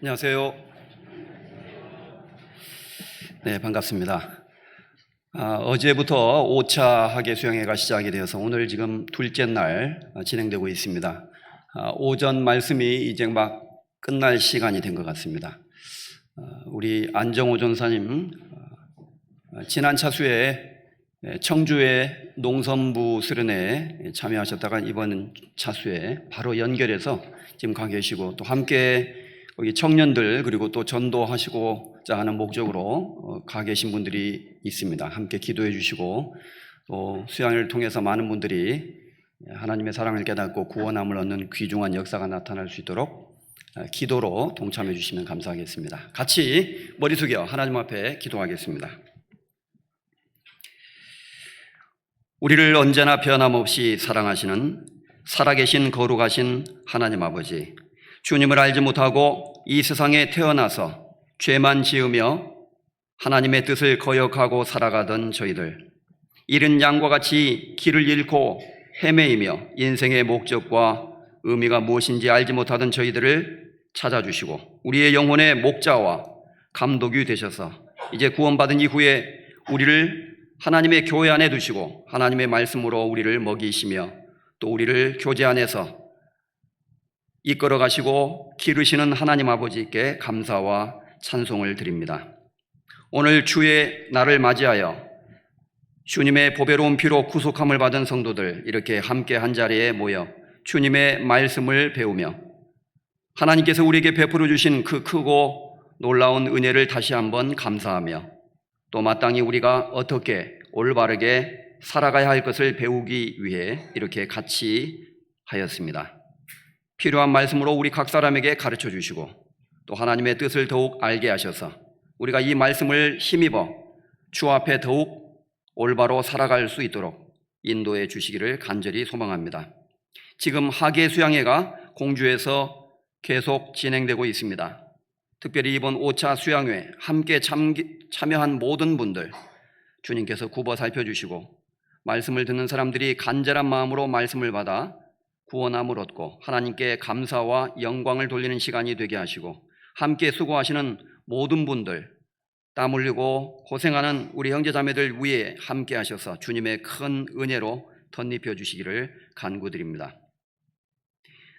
안녕하세요. 네, 반갑습니다. 어제부터 5차 학예 수양회가 시작이 되어서 오늘 지금 둘째 날 진행되고 있습니다. 오전 말씀이 이제 막 끝날 시간이 된 것 같습니다. 우리 안정호 전사님 지난 차수에 청주의 농선부 수련회에 참여하셨다가 이번 차수에 바로 연결해서 지금 가 계시고, 또 함께 거기 청년들 그리고 또 전도하시고자 하는 목적으로 가 계신 분들이 있습니다. 함께 기도해 주시고, 또 수양을 통해서 많은 분들이 하나님의 사랑을 깨닫고 구원함을 얻는 귀중한 역사가 나타날 수 있도록 기도로 동참해 주시면 감사하겠습니다. 같이 머리 숙여 하나님 앞에 기도하겠습니다. 우리를 언제나 변함없이 사랑하시는 살아계신 거룩하신 하나님 아버지, 주님을 알지 못하고 이 세상에 태어나서 죄만 지으며 하나님의 뜻을 거역하고 살아가던 저희들, 잃은 양과 같이 길을 잃고 헤매이며 인생의 목적과 의미가 무엇인지 알지 못하던 저희들을 찾아주시고 우리의 영혼의 목자와 감독이 되셔서 이제 구원받은 이후에 우리를 하나님의 교회 안에 두시고 하나님의 말씀으로 우리를 먹이시며 또 우리를 교제 안에서 이끌어 가시고 기르시는 하나님 아버지께 감사와 찬송을 드립니다. 오늘 주의 날을 맞이하여 주님의 보배로운 피로 구속함을 받은 성도들 이렇게 함께 한자리에 모여 주님의 말씀을 배우며 하나님께서 우리에게 베풀어 주신 그 크고 놀라운 은혜를 다시 한번 감사하며 또 마땅히 우리가 어떻게 올바르게 살아가야 할 것을 배우기 위해 이렇게 같이 하였습니다. 필요한 말씀으로 우리 각 사람에게 가르쳐 주시고 또 하나님의 뜻을 더욱 알게 하셔서 우리가 이 말씀을 힘입어 주 앞에 더욱 올바로 살아갈 수 있도록 인도해 주시기를 간절히 소망합니다. 지금 학예 수양회가 공주에서 계속 진행되고 있습니다. 특별히 이번 5차 수양회 함께 참여한 모든 분들 주님께서 굽어 살펴주시고 말씀을 듣는 사람들이 간절한 마음으로 말씀을 받아 구원함을 얻고 하나님께 감사와 영광을 돌리는 시간이 되게 하시고, 함께 수고하시는 모든 분들, 땀 흘리고 고생하는 우리 형제자매들 위에 함께 하셔서 주님의 큰 은혜로 덧입혀 주시기를 간구드립니다.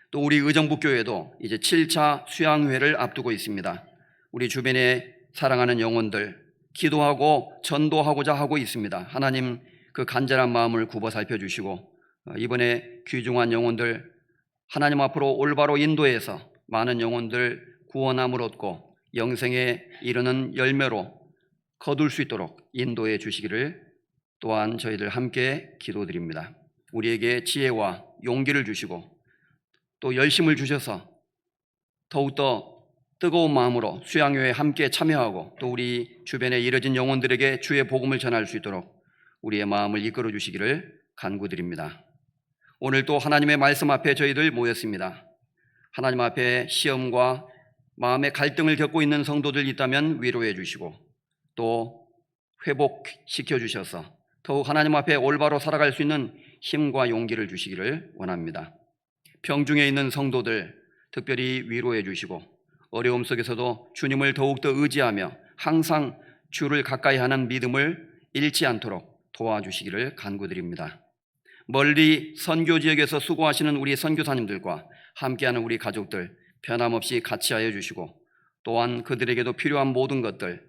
또 우리 의정부교회도 이제 7차 수양회를 앞두고 있습니다. 우리 주변에 사랑하는 영혼들 기도하고 전도하고자 하고 있습니다. 하나님 그 간절한 마음을 굽어 살펴주시고 이번에 귀중한 영혼들 하나님 앞으로 올바로 인도해서 많은 영혼들 구원함을 얻고 영생에 이르는 열매로 거둘 수 있도록 인도해 주시기를 또한 저희들 함께 기도드립니다. 우리에게 지혜와 용기를 주시고 또 열심을 주셔서 더욱더 뜨거운 마음으로 수양회에 함께 참여하고 또 우리 주변에 이뤄진 영혼들에게 주의 복음을 전할 수 있도록 우리의 마음을 이끌어 주시기를 간구드립니다. 오늘 또 하나님의 말씀 앞에 저희들 모였습니다. 하나님 앞에 시험과 마음의 갈등을 겪고 있는 성도들 있다면 위로해 주시고 또 회복시켜 주셔서 더욱 하나님 앞에 올바로 살아갈 수 있는 힘과 용기를 주시기를 원합니다. 병중에 있는 성도들 특별히 위로해 주시고 어려움 속에서도 주님을 더욱더 의지하며 항상 주를 가까이 하는 믿음을 잃지 않도록 도와주시기를 간구드립니다. 멀리 선교 지역에서 수고하시는 우리 선교사님들과 함께하는 우리 가족들 변함없이 같이 하여 주시고 또한 그들에게도 필요한 모든 것들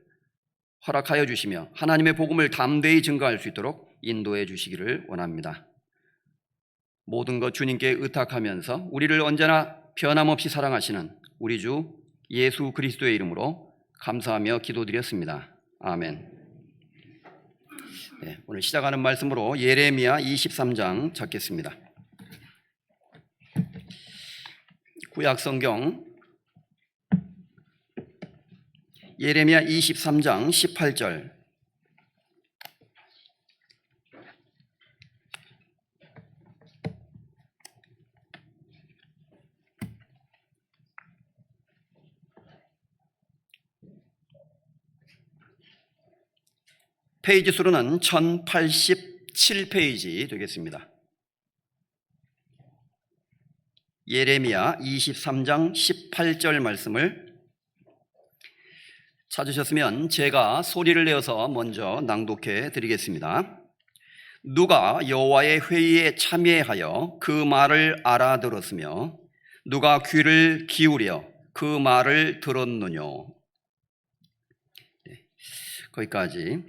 허락하여 주시며 하나님의 복음을 담대히 증거할 수 있도록 인도해 주시기를 원합니다. 모든 것 주님께 의탁하면서 우리를 언제나 변함없이 사랑하시는 우리 주 예수 그리스도의 이름으로 감사하며 기도드렸습니다. 아멘. 네, 오늘 시작하는 말씀으로 예레미야 23장 찾겠습니다. 구약성경 예레미야 23장 18절. 페이지 수로는 1087페이지 되겠습니다. 예레미야 23장 18절 말씀을 찾으셨으면 제가 소리를 내어서 먼저 낭독해 드리겠습니다. 누가 여호와의 회의에 참여하여 그 말을 알아들었으며 누가 귀를 기울여 그 말을 들었느뇨. 거기까지.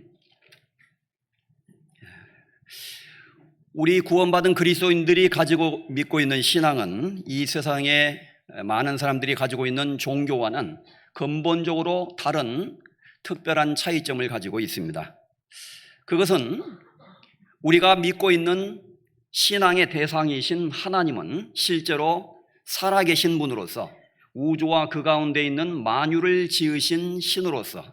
우리 구원받은 그리스도인들이 가지고 믿고 있는 신앙은 이 세상에 많은 사람들이 가지고 있는 종교와는 근본적으로 다른 특별한 차이점을 가지고 있습니다. 그것은 우리가 믿고 있는 신앙의 대상이신 하나님은 실제로 살아계신 분으로서 우주와 그 가운데 있는 만유를 지으신 신으로서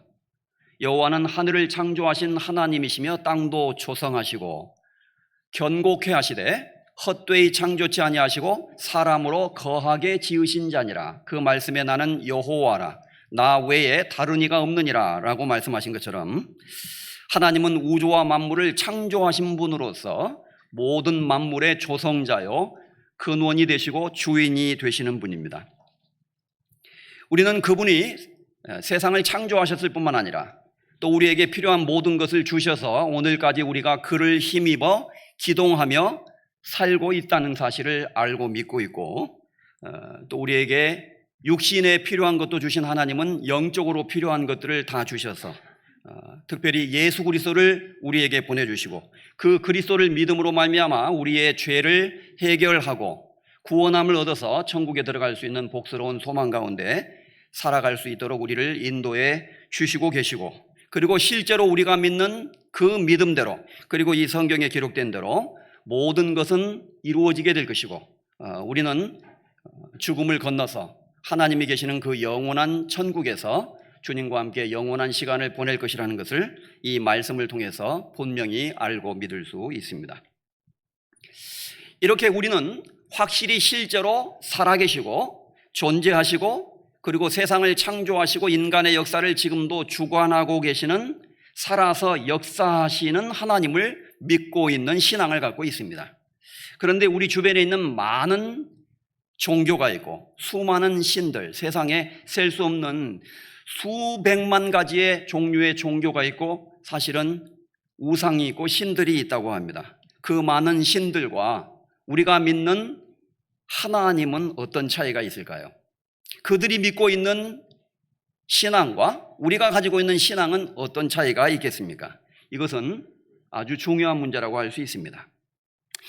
여호와는 하늘을 창조하신 하나님이시며 땅도 조성하시고 견고케 하시되 헛되이 창조치 아니하시고 사람으로 거하게 지으신 자니라. 그 말씀에 나는 여호와라 나 외에 다른 이가 없느니라 라고 말씀하신 것처럼 하나님은 우주와 만물을 창조하신 분으로서 모든 만물의 조성자요 근원이 되시고 주인이 되시는 분입니다. 우리는 그분이 세상을 창조하셨을 뿐만 아니라 또 우리에게 필요한 모든 것을 주셔서 오늘까지 우리가 그를 힘입어 기동하며 살고 있다는 사실을 알고 믿고 있고, 또 우리에게 육신에 필요한 것도 주신 하나님은 영적으로 필요한 것들을 다 주셔서 특별히 예수 그리스도를 우리에게 보내주시고 그 그리스도를 믿음으로 말미암아 우리의 죄를 해결하고 구원함을 얻어서 천국에 들어갈 수 있는 복스러운 소망 가운데 살아갈 수 있도록 우리를 인도해 주시고 계시고, 그리고 실제로 우리가 믿는 그 믿음대로 그리고 이 성경에 기록된 대로 모든 것은 이루어지게 될 것이고 우리는 죽음을 건너서 하나님이 계시는 그 영원한 천국에서 주님과 함께 영원한 시간을 보낼 것이라는 것을 이 말씀을 통해서 분명히 알고 믿을 수 있습니다. 이렇게 우리는 확실히 실제로 살아계시고 존재하시고 그리고 세상을 창조하시고 인간의 역사를 지금도 주관하고 계시는 살아서 역사하시는 하나님을 믿고 있는 신앙을 갖고 있습니다. 그런데 우리 주변에 있는 많은 종교가 있고 수많은 신들, 세상에 셀 수 없는 수백만 가지의 종류의 종교가 있고 사실은 우상이 있고 신들이 있다고 합니다. 그 많은 신들과 우리가 믿는 하나님은 어떤 차이가 있을까요? 그들이 믿고 있는 신앙과 우리가 가지고 있는 신앙은 어떤 차이가 있겠습니까? 이것은 아주 중요한 문제라고 할 수 있습니다.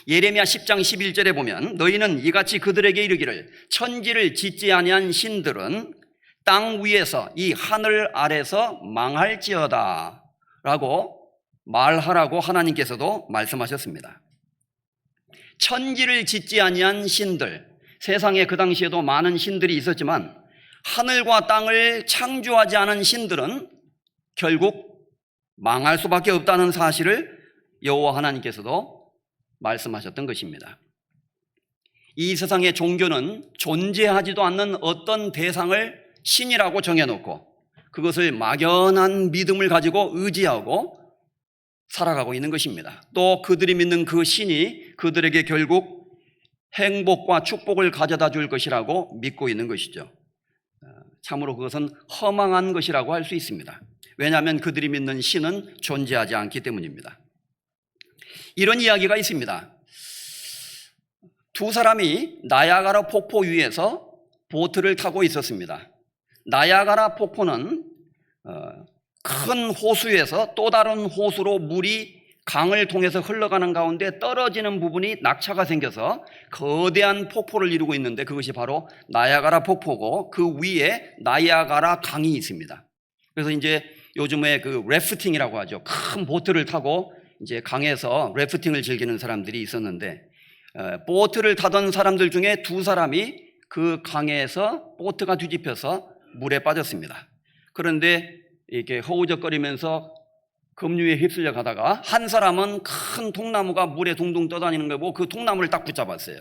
예레미야 10장 11절에 보면 너희는 이같이 그들에게 이르기를 천지를 짓지 아니한 신들은 땅 위에서 이 하늘 아래서 망할지어다 라고 말하라고 하나님께서도 말씀하셨습니다. 천지를 짓지 아니한 신들, 세상에 그 당시에도 많은 신들이 있었지만 하늘과 땅을 창조하지 않은 신들은 결국 망할 수밖에 없다는 사실을 여호와 하나님께서도 말씀하셨던 것입니다. 이 세상의 종교는 존재하지도 않는 어떤 대상을 신이라고 정해놓고 그것을 막연한 믿음을 가지고 의지하고 살아가고 있는 것입니다. 또 그들이 믿는 그 신이 그들에게 결국 행복과 축복을 가져다 줄 것이라고 믿고 있는 것이죠. 참으로 그것은 허망한 것이라고 할 수 있습니다. 왜냐하면 그들이 믿는 신은 존재하지 않기 때문입니다. 이런 이야기가 있습니다. 두 사람이 나야가라 폭포 위에서 보트를 타고 있었습니다. 나야가라 폭포는 큰 호수에서 또 다른 호수로 물이 강을 통해서 흘러가는 가운데 떨어지는 부분이 낙차가 생겨서 거대한 폭포를 이루고 있는데 그것이 바로 나야가라 폭포고 그 위에 나야가라 강이 있습니다. 그래서 이제 요즘에 그 래프팅이라고 하죠. 큰 보트를 타고 이제 강에서 래프팅을 즐기는 사람들이 있었는데 보트를 타던 사람들 중에 두 사람이 그 강에서 보트가 뒤집혀서 물에 빠졌습니다. 그런데 이렇게 허우적거리면서 급류에 휩쓸려 가다가 한 사람은 큰 통나무가 물에 둥둥 떠다니는 걸 보고 그 통나무를 딱 붙잡았어요.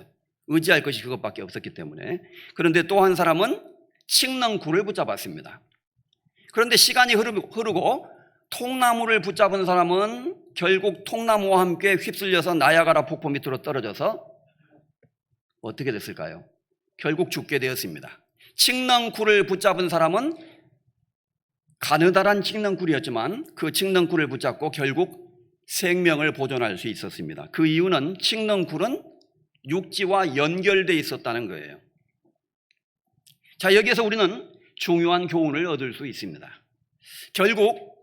의지할 것이 그것밖에 없었기 때문에. 그런데 또 한 사람은 칡렁쿨을 붙잡았습니다. 그런데 시간이 흐르고 통나무를 붙잡은 사람은 결국 통나무와 함께 휩쓸려서 나야가라 폭포 밑으로 떨어져서 어떻게 됐을까요? 결국 죽게 되었습니다. 칡렁쿨을 붙잡은 사람은 가느다란 칡넝쿨이었지만 그 칡넝쿨을 붙잡고 결국 생명을 보존할 수 있었습니다. 그 이유는 칡넝쿨은 육지와 연결되어 있었다는 거예요. 자, 여기에서 우리는 중요한 교훈을 얻을 수 있습니다. 결국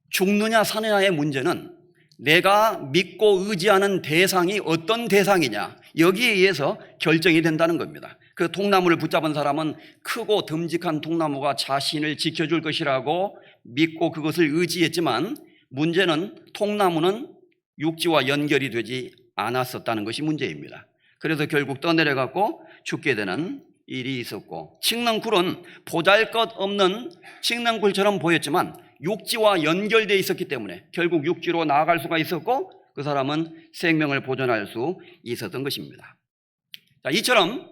죽느냐 사느냐의 문제는 내가 믿고 의지하는 대상이 어떤 대상이냐, 여기에 의해서 결정이 된다는 겁니다. 그 통나무를 붙잡은 사람은 크고 듬직한 통나무가 자신을 지켜줄 것이라고 믿고 그것을 의지했지만, 문제는 통나무는 육지와 연결이 되지 않았었다는 것이 문제입니다. 그래서 결국 떠내려갔고 죽게 되는 일이 있었고, 칡넝쿨은 보잘것없는 칡넝쿨처럼 보였지만 육지와 연결되어 있었기 때문에 결국 육지로 나아갈 수가 있었고 그 사람은 생명을 보존할 수 있었던 것입니다. 자, 이처럼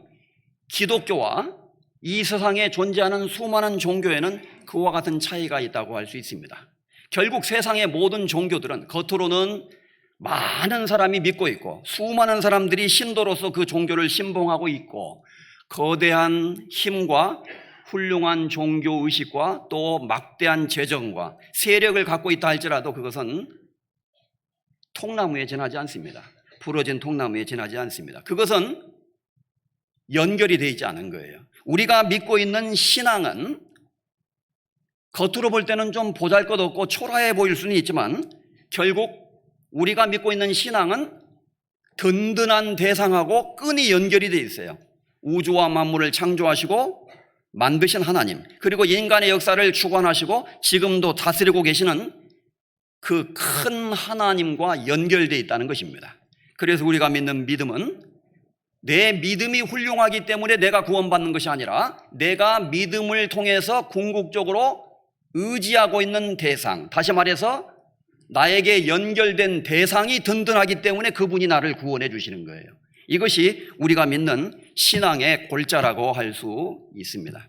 기독교와 이 세상에 존재하는 수많은 종교에는 그와 같은 차이가 있다고 할 수 있습니다. 결국 세상의 모든 종교들은 겉으로는 많은 사람이 믿고 있고 수많은 사람들이 신도로서 그 종교를 신봉하고 있고 거대한 힘과 훌륭한 종교의식과 또 막대한 재정과 세력을 갖고 있다 할지라도 그것은 통나무에 지나지 않습니다. 부러진 통나무에 지나지 않습니다. 그것은 연결이 되어 있지 않은 거예요. 우리가 믿고 있는 신앙은 겉으로 볼 때는 좀 보잘것없고 초라해 보일 수는 있지만 결국 우리가 믿고 있는 신앙은 든든한 대상하고 끈이 연결이 되어 있어요. 우주와 만물을 창조하시고 만드신 하나님, 그리고 인간의 역사를 주관하시고 지금도 다스리고 계시는 그 큰 하나님과 연결되어 있다는 것입니다. 그래서 우리가 믿는 믿음은 내 믿음이 훌륭하기 때문에 내가 구원받는 것이 아니라 내가 믿음을 통해서 궁극적으로 의지하고 있는 대상, 다시 말해서 나에게 연결된 대상이 든든하기 때문에 그분이 나를 구원해 주시는 거예요. 이것이 우리가 믿는 신앙의 골자라고 할 수 있습니다.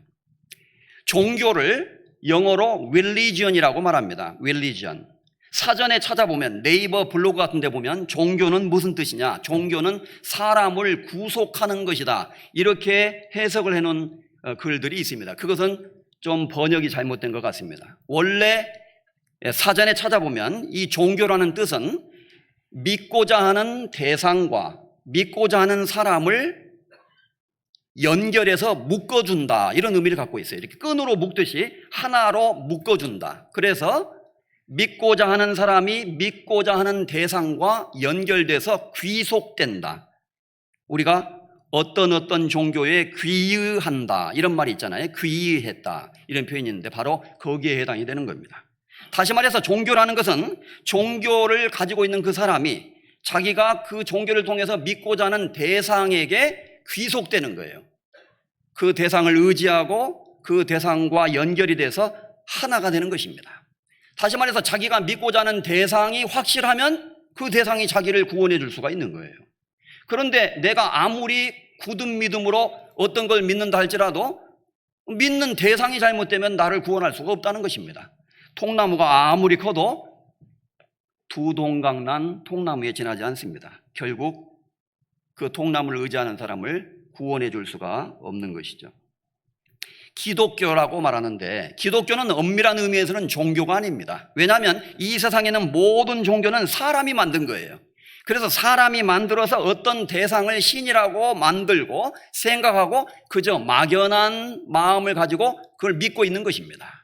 종교를 영어로 religion이라고 말합니다. religion. 사전에 찾아보면 네이버 블로그 같은 데 보면 종교는 무슨 뜻이냐, 종교는 사람을 구속하는 것이다, 이렇게 해석을 해놓은 글들이 있습니다. 그것은 좀 번역이 잘못된 것 같습니다. 원래 사전에 찾아보면 이 종교라는 뜻은 믿고자 하는 대상과 믿고자 하는 사람을 연결해서 묶어준다, 이런 의미를 갖고 있어요. 이렇게 끈으로 묶듯이 하나로 묶어준다. 그래서 믿고자 하는 사람이 믿고자 하는 대상과 연결돼서 귀속된다. 우리가 어떤 종교에 귀의한다, 이런 말이 있잖아요. 귀의했다, 이런 표현이 있는데 바로 거기에 해당이 되는 겁니다. 다시 말해서 종교라는 것은 종교를 가지고 있는 그 사람이 자기가 그 종교를 통해서 믿고자 하는 대상에게 귀속되는 거예요. 그 대상을 의지하고 그 대상과 연결이 돼서 하나가 되는 것입니다. 다시 말해서 자기가 믿고자 하는 대상이 확실하면 그 대상이 자기를 구원해 줄 수가 있는 거예요. 그런데 내가 아무리 굳은 믿음으로 어떤 걸 믿는다 할지라도 믿는 대상이 잘못되면 나를 구원할 수가 없다는 것입니다. 통나무가 아무리 커도 두 동강난 통나무에 지나지 않습니다. 결국 그 통나무를 의지하는 사람을 구원해 줄 수가 없는 것이죠. 기독교라고 말하는데 기독교는 엄밀한 의미에서는 종교가 아닙니다. 왜냐하면 이 세상에는 모든 종교는 사람이 만든 거예요. 그래서 사람이 만들어서 어떤 대상을 신이라고 만들고 생각하고 그저 막연한 마음을 가지고 그걸 믿고 있는 것입니다.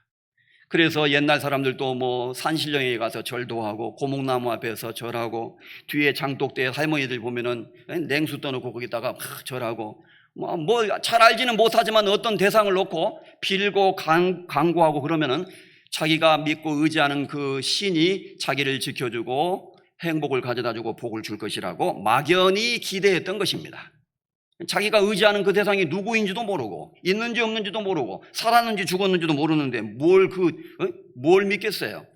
그래서 옛날 사람들도 뭐 산신령에 가서 절도 하고 고목나무 앞에서 절하고 뒤에 장독대에 할머니들 보면은 냉수 떠놓고 거기다가 막 절하고 뭐 잘 알지는 못하지만 어떤 대상을 놓고 빌고 간구하고 그러면은 자기가 믿고 의지하는 그 신이 자기를 지켜주고 행복을 가져다주고 복을 줄 것이라고 막연히 기대했던 것입니다. 자기가 의지하는 그 대상이 누구인지도 모르고 있는지 없는지도 모르고 살았는지 죽었는지도 모르는데 뭘 믿겠어요?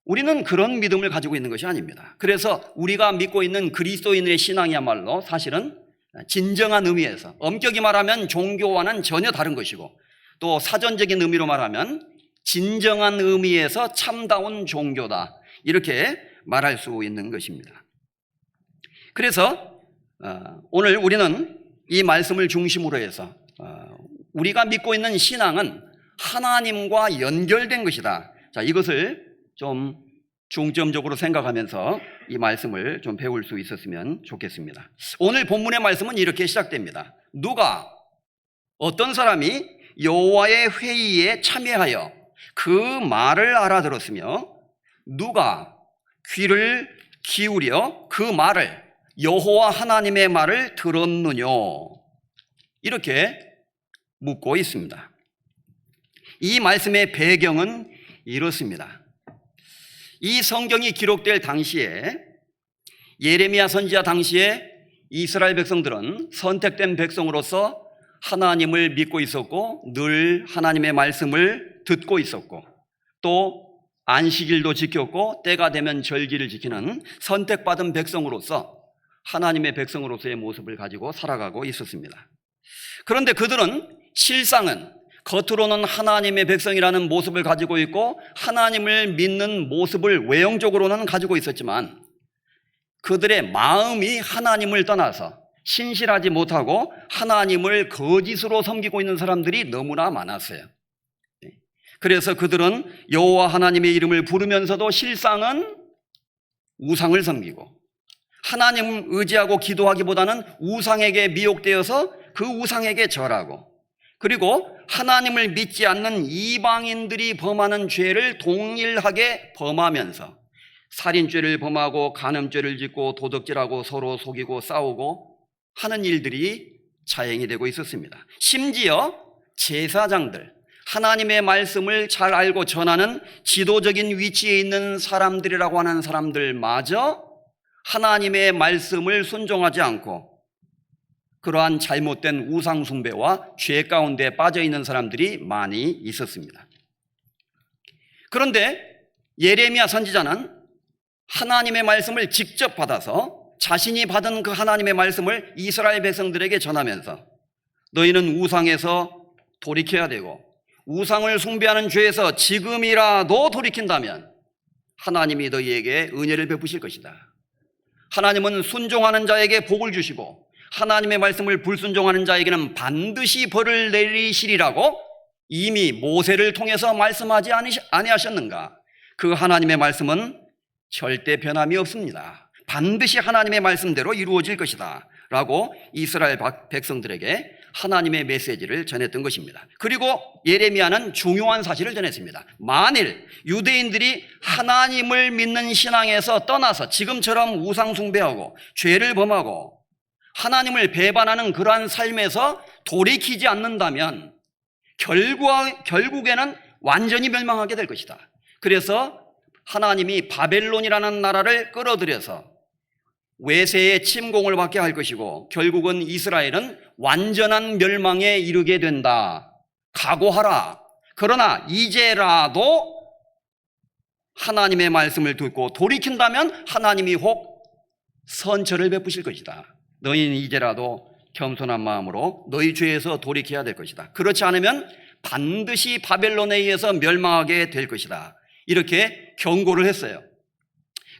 우리는 그런 믿음을 가지고 있는 것이 아닙니다. 그래서 우리가 믿고 있는 그리스도인의 신앙이야말로 사실은 진정한 의미에서 엄격히 말하면 종교와는 전혀 다른 것이고 또 사전적인 의미로 말하면 진정한 의미에서 참다운 종교다, 이렇게 말할 수 있는 것입니다. 그래서 오늘 우리는 이 말씀을 중심으로 해서 우리가 믿고 있는 신앙은 하나님과 연결된 것이다. 자, 이것을 좀 중점적으로 생각하면서 이 말씀을 좀 배울 수 있었으면 좋겠습니다. 오늘 본문의 말씀은 이렇게 시작됩니다. 누가, 어떤 사람이 여호와의 회의에 참여하여 그 말을 알아들었으며 누가 귀를 기울여 그 말을, 여호와 하나님의 말을 들었느냐, 이렇게 묻고 있습니다. 이 말씀의 배경은 이렇습니다. 이 성경이 기록될 당시에, 예레미야 선지자 당시에 이스라엘 백성들은 선택된 백성으로서 하나님을 믿고 있었고 늘 하나님의 말씀을 듣고 있었고 또 안식일도 지켰고 때가 되면 절기를 지키는 선택받은 백성으로서 하나님의 백성으로서의 모습을 가지고 살아가고 있었습니다. 그런데 그들은 실상은 겉으로는 하나님의 백성이라는 모습을 가지고 있고 하나님을 믿는 모습을 외형적으로는 가지고 있었지만 그들의 마음이 하나님을 떠나서 신실하지 못하고 하나님을 거짓으로 섬기고 있는 사람들이 너무나 많았어요. 그래서 그들은 여호와 하나님의 이름을 부르면서도 실상은 우상을 섬기고 하나님 의지하고 기도하기보다는 우상에게 미혹되어서 그 우상에게 절하고 그리고 하나님을 믿지 않는 이방인들이 범하는 죄를 동일하게 범하면서 살인죄를 범하고 간음죄를 짓고 도둑질하고 서로 속이고 싸우고 하는 일들이 자행이 되고 있었습니다. 심지어 제사장들, 하나님의 말씀을 잘 알고 전하는 지도적인 위치에 있는 사람들이라고 하는 사람들마저 하나님의 말씀을 순종하지 않고 그러한 잘못된 우상 숭배와 죄 가운데 빠져 있는 사람들이 많이 있었습니다. 그런데 예레미야 선지자는 하나님의 말씀을 직접 받아서 자신이 받은 그 하나님의 말씀을 이스라엘 백성들에게 전하면서 너희는 우상에서 돌이켜야 되고 우상을 숭배하는 죄에서 지금이라도 돌이킨다면 하나님이 너희에게 은혜를 베푸실 것이다. 하나님은 순종하는 자에게 복을 주시고 하나님의 말씀을 불순종하는 자에게는 반드시 벌을 내리시리라고 이미 모세를 통해서 말씀하지 아니하셨는가? 그 하나님의 말씀은 절대 변함이 없습니다. 반드시 하나님의 말씀대로 이루어질 것이다 라고 이스라엘 백성들에게 하나님의 메시지를 전했던 것입니다. 그리고 예레미야는 중요한 사실을 전했습니다. 만일 유대인들이 하나님을 믿는 신앙에서 떠나서 지금처럼 우상 숭배하고 죄를 범하고 하나님을 배반하는 그러한 삶에서 돌이키지 않는다면 결국에는 완전히 멸망하게 될 것이다. 그래서 하나님이 바벨론이라는 나라를 끌어들여서 외세의 침공을 받게 할 것이고 결국은 이스라엘은 완전한 멸망에 이르게 된다. 각오하라. 그러나 이제라도 하나님의 말씀을 듣고 돌이킨다면 하나님이 혹 선처를 베푸실 것이다. 너희는 이제라도 겸손한 마음으로 너희 죄에서 돌이켜야 될 것이다. 그렇지 않으면 반드시 바벨론에 의해서 멸망하게 될 것이다. 이렇게 경고를 했어요.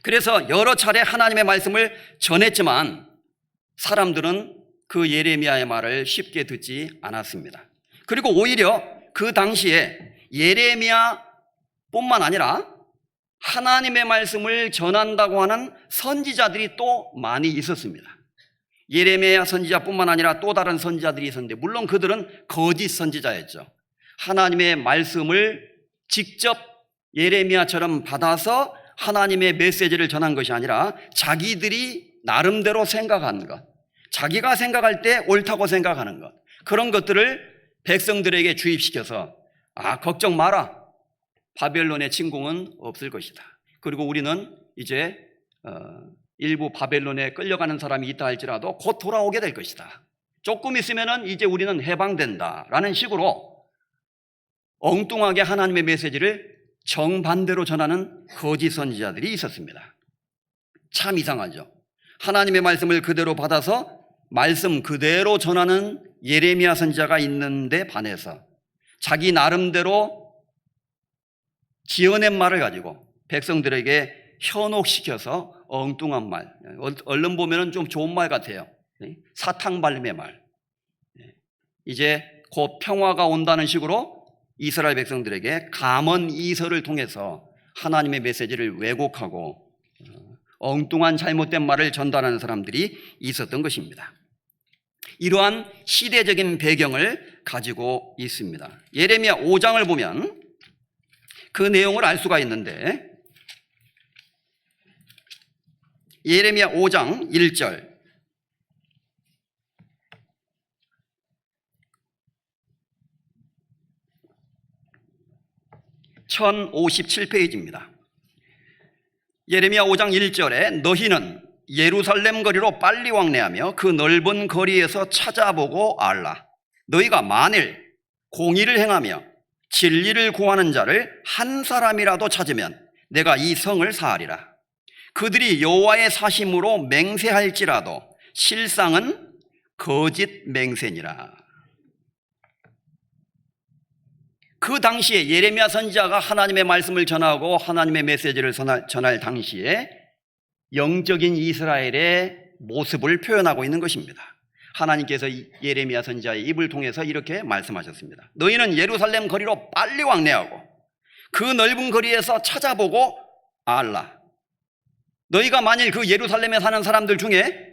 그래서 여러 차례 하나님의 말씀을 전했지만 사람들은 그 예레미야의 말을 쉽게 듣지 않았습니다. 그리고 오히려 그 당시에 예레미야뿐만 아니라 하나님의 말씀을 전한다고 하는 선지자들이 또 많이 있었습니다. 예레미야 선지자뿐만 아니라 또 다른 선지자들이 있었는데 물론 그들은 거짓 선지자였죠. 하나님의 말씀을 직접 예레미야처럼 받아서 하나님의 메시지를 전한 것이 아니라 자기들이 나름대로 생각한 것, 자기가 생각할 때 옳다고 생각하는 것, 그런 것들을 백성들에게 주입시켜서 걱정 마라, 바벨론의 침공은 없을 것이다. 그리고 우리는 이제 일부 바벨론에 끌려가는 사람이 있다 할지라도 곧 돌아오게 될 것이다. 조금 있으면은 이제 우리는 해방된다라는 식으로 엉뚱하게 하나님의 메시지를 정반대로 전하는 거짓 선지자들이 있었습니다. 참 이상하죠. 하나님의 말씀을 그대로 받아서 말씀 그대로 전하는 예레미야 선지자가 있는데 반해서 자기 나름대로 지어낸 말을 가지고 백성들에게 현혹시켜서 엉뚱한 말, 얼른 보면 좀 좋은 말 같아요. 사탕발림의 말, 이제 곧 평화가 온다는 식으로 이스라엘 백성들에게 감언 이설을 통해서 하나님의 메시지를 왜곡하고 엉뚱한 잘못된 말을 전달하는 사람들이 있었던 것입니다. 이러한 시대적인 배경을 가지고 있습니다. 예레미야 5장을 보면 그 내용을 알 수가 있는데, 예레미야 5장 1절, 1057페이지입니다. 예레미야 5장 1절에 너희는 예루살렘 거리로 빨리 왕래하며 그 넓은 거리에서 찾아보고 알라. 너희가 만일 공의를 행하며 진리를 구하는 자를 한 사람이라도 찾으면 내가 이 성을 사하리라. 그들이 여호와의 사심으로 맹세할지라도 실상은 거짓 맹세니라. 그 당시에 예레미야 선지자가 하나님의 말씀을 전하고 하나님의 메시지를 전할 당시에 영적인 이스라엘의 모습을 표현하고 있는 것입니다. 하나님께서 예레미야 선지자의 입을 통해서 이렇게 말씀하셨습니다. 너희는 예루살렘 거리로 빨리 왕래하고 그 넓은 거리에서 찾아보고 알라. 너희가 만일 그 예루살렘에 사는 사람들 중에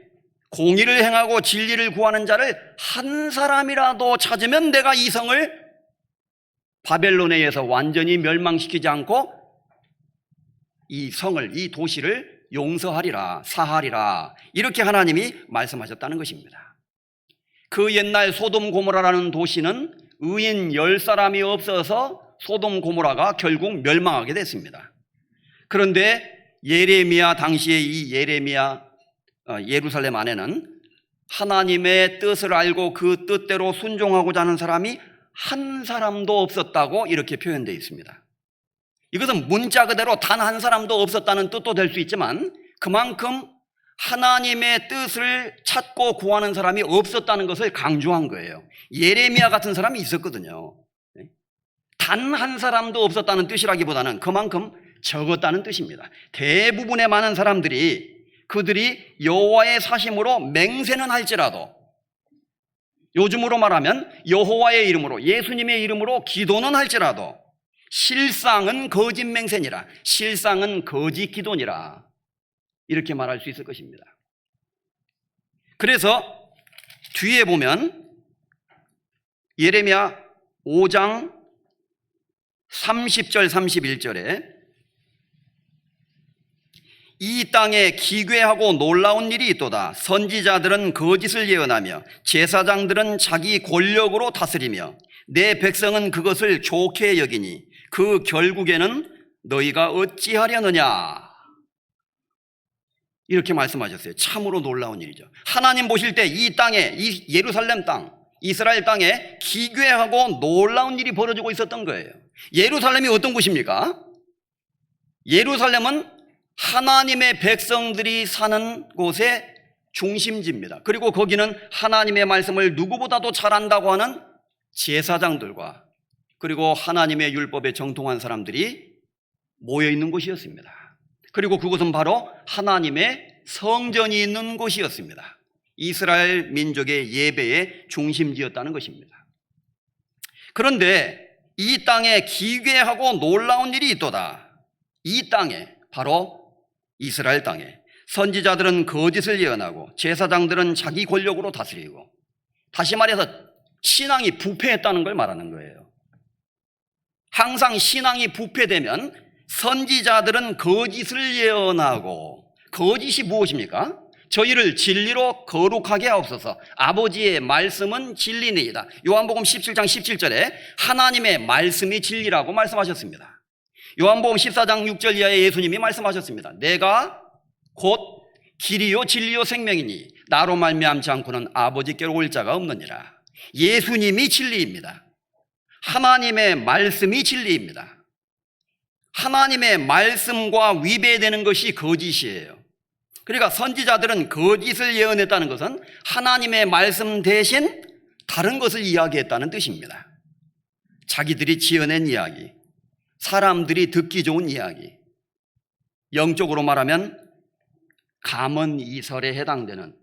공의를 행하고 진리를 구하는 자를 한 사람이라도 찾으면 내가 이 성을 바벨론에 의해서 완전히 멸망시키지 않고 이 성을, 이 도시를 용서하리라, 사하리라, 이렇게 하나님이 말씀하셨다는 것입니다. 그 옛날 소돔 고모라라는 도시는 의인 10사람이 없어서 소돔 고모라가 결국 멸망하게 됐습니다. 그런데 예레미야 당시에 이 예루살렘 안에는 하나님의 뜻을 알고 그 뜻대로 순종하고자 하는 사람이 한 사람도 없었다고 이렇게 표현되어 있습니다. 이것은 문자 그대로 단 한 사람도 없었다는 뜻도 될 수 있지만 그만큼 하나님의 뜻을 찾고 구하는 사람이 없었다는 것을 강조한 거예요. 예레미야 같은 사람이 있었거든요. 단 한 사람도 없었다는 뜻이라기보다는 그만큼 적었다는 뜻입니다. 대부분의 많은 사람들이 그들이 여호와의 사심으로 맹세는 할지라도, 요즘으로 말하면 여호와의 이름으로, 예수님의 이름으로 기도는 할지라도 실상은 거짓 맹세니라, 실상은 거짓 기도니라, 이렇게 말할 수 있을 것입니다. 그래서 뒤에 보면 예레미야 5장 30절 31절에 이 땅에 기괴하고 놀라운 일이 있도다. 선지자들은 거짓을 예언하며 제사장들은 자기 권력으로 다스리며 내 백성은 그것을 좋게 여기니 그 결국에는 너희가 어찌하려느냐, 이렇게 말씀하셨어요. 참으로 놀라운 일이죠. 하나님 보실 때 이 땅에, 이 예루살렘 땅, 이스라엘 땅에 기괴하고 놀라운 일이 벌어지고 있었던 거예요. 예루살렘이 어떤 곳입니까? 예루살렘은 하나님의 백성들이 사는 곳의 중심지입니다. 그리고 거기는 하나님의 말씀을 누구보다도 잘 안다고 하는 제사장들과 그리고 하나님의 율법에 정통한 사람들이 모여 있는 곳이었습니다. 그리고 그곳은 바로 하나님의 성전이 있는 곳이었습니다. 이스라엘 민족의 예배의 중심지였다는 것입니다. 그런데 이 땅에 기괴하고 놀라운 일이 있도다. 이 땅에, 바로 이스라엘 땅에 선지자들은 거짓을 예언하고 제사장들은 자기 권력으로 다스리고, 다시 말해서 신앙이 부패했다는 걸 말하는 거예요. 항상 신앙이 부패되면 선지자들은 거짓을 예언하고, 거짓이 무엇입니까? 저희를 진리로 거룩하게 하옵소서. 아버지의 말씀은 진리니이다. 요한복음 17장 17절에 하나님의 말씀이 진리라고 말씀하셨습니다. 요한복음 14장 6절 이하에 예수님이 말씀하셨습니다. 내가 곧 길이요 진리요 생명이니 나로 말미암지 않고는 아버지께로 올 자가 없느니라. 예수님이 진리입니다. 하나님의 말씀이 진리입니다. 하나님의 말씀과 위배되는 것이 거짓이에요. 그러니까 선지자들은 거짓을 예언했다는 것은 하나님의 말씀 대신 다른 것을 이야기했다는 뜻입니다. 자기들이 지어낸 이야기, 사람들이 듣기 좋은 이야기, 영적으로 말하면 감언이설에 해당되는,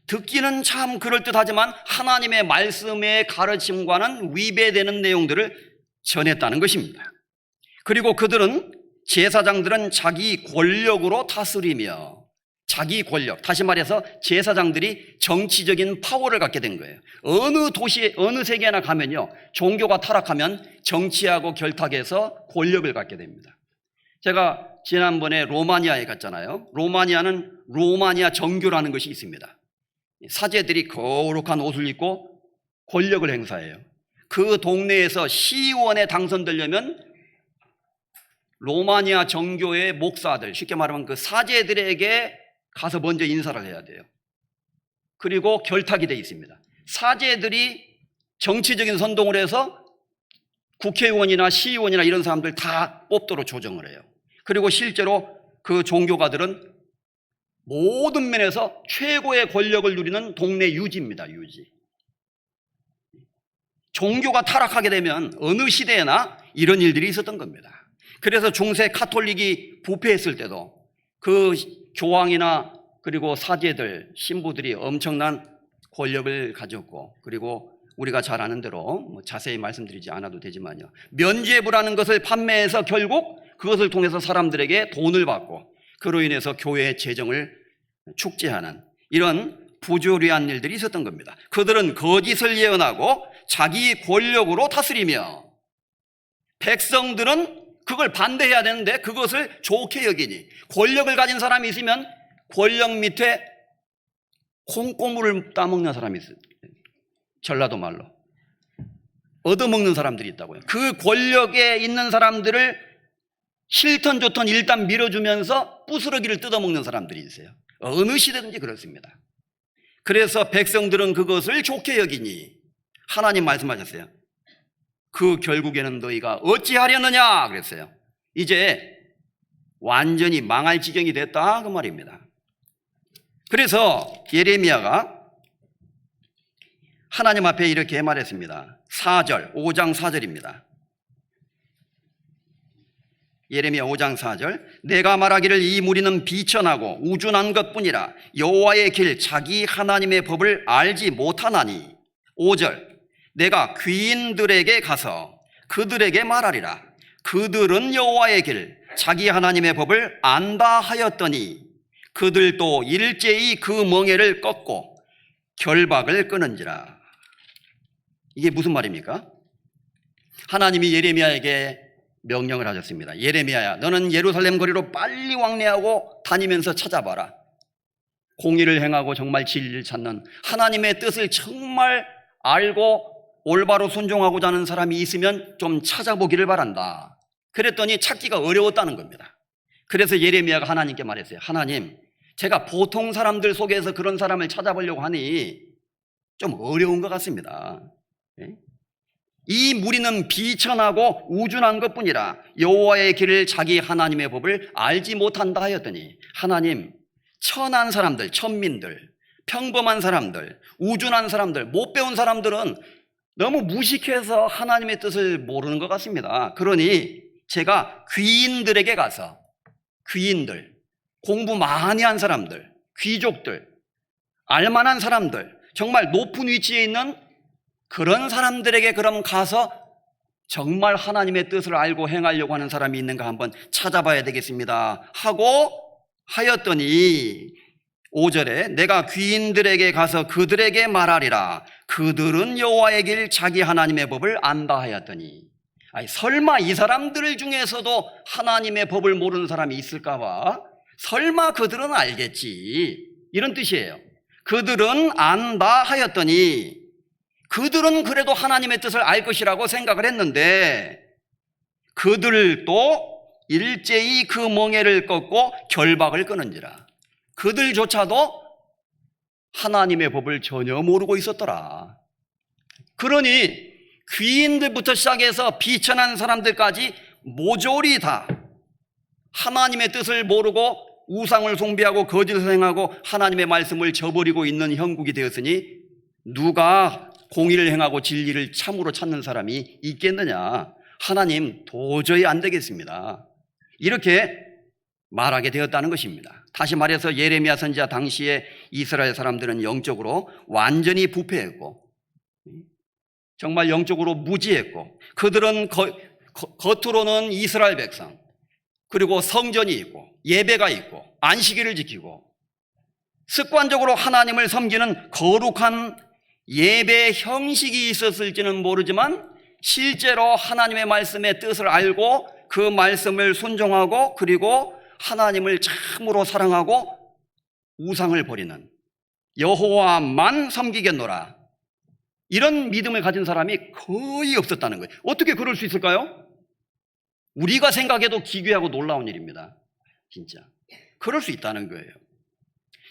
듣기는 참 그럴듯하지만 하나님의 말씀의 가르침과는 위배되는 내용들을 전했다는 것입니다. 그리고 그들은 제사장들은 자기 권력으로 다스리며, 자기 권력, 다시 말해서 제사장들이 정치적인 파워를 갖게 된 거예요. 어느 도시에, 어느 세계나 가면요, 종교가 타락하면 정치하고 결탁해서 권력을 갖게 됩니다. 제가 지난번에 로마니아에 갔잖아요. 로마니아는 로마니아 정교라는 것이 있습니다. 사제들이 거룩한 옷을 입고 권력을 행사해요. 그 동네에서 시의원에 당선되려면 로마니아 정교의 목사들, 쉽게 말하면 그 사제들에게 가서 먼저 인사를 해야 돼요. 그리고 결탁이 되어 있습니다. 사제들이 정치적인 선동을 해서 국회의원이나 시의원이나 이런 사람들 다 뽑도록 조정을 해요. 그리고 실제로 그 종교가들은 모든 면에서 최고의 권력을 누리는 동네 유지입니다. 유지. 종교가 타락하게 되면 어느 시대에나 이런 일들이 있었던 겁니다. 그래서 중세 카톨릭이 부패했을 때도 그 교황이나 그리고 사제들, 신부들이 엄청난 권력을 가졌고, 그리고 우리가 잘 아는 대로 자세히 말씀드리지 않아도 되지만요, 면죄부라는 것을 판매해서 결국 그것을 통해서 사람들에게 돈을 받고 그로 인해서 교회의 재정을 축제하는 이런 부조리한 일들이 있었던 겁니다. 그들은 거짓을 예언하고 자기 권력으로 다스리며, 백성들은 그걸 반대해야 되는데 그것을 좋게 여기니, 권력을 가진 사람이 있으면 권력 밑에 콩고물을 따먹는 사람이 있어요. 전라도 말로 얻어먹는 사람들이 있다고요. 그 권력에 있는 사람들을 싫던 좋던 일단 밀어주면서 부스러기를 뜯어먹는 사람들이 있어요. 어느 시대든지 그렇습니다. 그래서 백성들은 그것을 좋게 여기니, 하나님 말씀하셨어요. 그 결국에는 너희가 어찌하려느냐 그랬어요. 이제 완전히 망할 지경이 됐다 그 말입니다. 그래서 예레미야가 하나님 앞에 이렇게 말했습니다. 4절, 5장 4절입니다. 예레미야 5장 4절, 내가 말하기를 이 무리는 비천하고 우준한 것뿐이라 여호와의 길 자기 하나님의 법을 알지 못하나니. 5절, 내가 귀인들에게 가서 그들에게 말하리라. 그들은 여호와의 길 자기 하나님의 법을 안다 하였더니 그들도 일제히 그 멍에를 꺾고 결박을 끊은지라. 이게 무슨 말입니까? 하나님이 예레미야에게 명령을 하셨습니다. 예레미야야, 너는 예루살렘 거리로 빨리 왕래하고 다니면서 찾아봐라. 공의를 행하고 정말 진리를 찾는, 하나님의 뜻을 정말 알고 올바로 순종하고자 하는 사람이 있으면 좀 찾아보기를 바란다. 그랬더니 찾기가 어려웠다는 겁니다. 그래서 예레미야가 하나님께 말했어요. 하나님, 제가 보통 사람들 속에서 그런 사람을 찾아보려고 하니 좀 어려운 것 같습니다. 이 무리는 비천하고 우준한 것뿐이라 여호와의 길을 자기 하나님의 법을 알지 못한다 하였더니, 하나님, 천한 사람들, 천민들, 평범한 사람들, 우준한 사람들, 못 배운 사람들은 너무 무식해서 하나님의 뜻을 모르는 것 같습니다. 그러니 제가 귀인들에게 가서, 귀인들, 공부 많이 한 사람들, 귀족들, 알만한 사람들, 정말 높은 위치에 있는 그런 사람들에게 그럼 가서 정말 하나님의 뜻을 알고 행하려고 하는 사람이 있는가 한번 찾아봐야 되겠습니다 하고 하였더니, 5절에 내가 귀인들에게 가서 그들에게 말하리라. 그들은 여호와의 길 자기 하나님의 법을 안다 하였더니, 아니, 설마 이 사람들 중에서도 하나님의 법을 모르는 사람이 있을까 봐, 설마 그들은 알겠지, 이런 뜻이에요. 그들은 안다 하였더니, 그들은 그래도 하나님의 뜻을 알 것이라고 생각을 했는데 그들도 일제히 그 멍에를 꺾고 결박을 끊은지라. 그들조차도 하나님의 법을 전혀 모르고 있었더라. 그러니 귀인들부터 시작해서 비천한 사람들까지 모조리 다 하나님의 뜻을 모르고 우상을 숭배하고 거짓을 행하고 하나님의 말씀을 저버리고 있는 형국이 되었으니 누가 공의를 행하고 진리를 참으로 찾는 사람이 있겠느냐. 하나님, 도저히 안 되겠습니다. 이렇게 말하게 되었다는 것입니다. 다시 말해서 예레미야 선지자 당시에 이스라엘 사람들은 영적으로 완전히 부패했고 정말 영적으로 무지했고, 그들은 겉으로는 이스라엘 백성, 그리고 성전이 있고 예배가 있고 안식일을 지키고 습관적으로 하나님을 섬기는 거룩한 예배 형식이 있었을지는 모르지만 실제로 하나님의 말씀의 뜻을 알고 그 말씀을 순종하고 그리고 하나님을 참으로 사랑하고 우상을 버리는, 여호와만 섬기겠노라, 이런 믿음을 가진 사람이 거의 없었다는 거예요. 어떻게 그럴 수 있을까요? 우리가 생각해도 기괴하고 놀라운 일입니다. 진짜 그럴 수 있다는 거예요.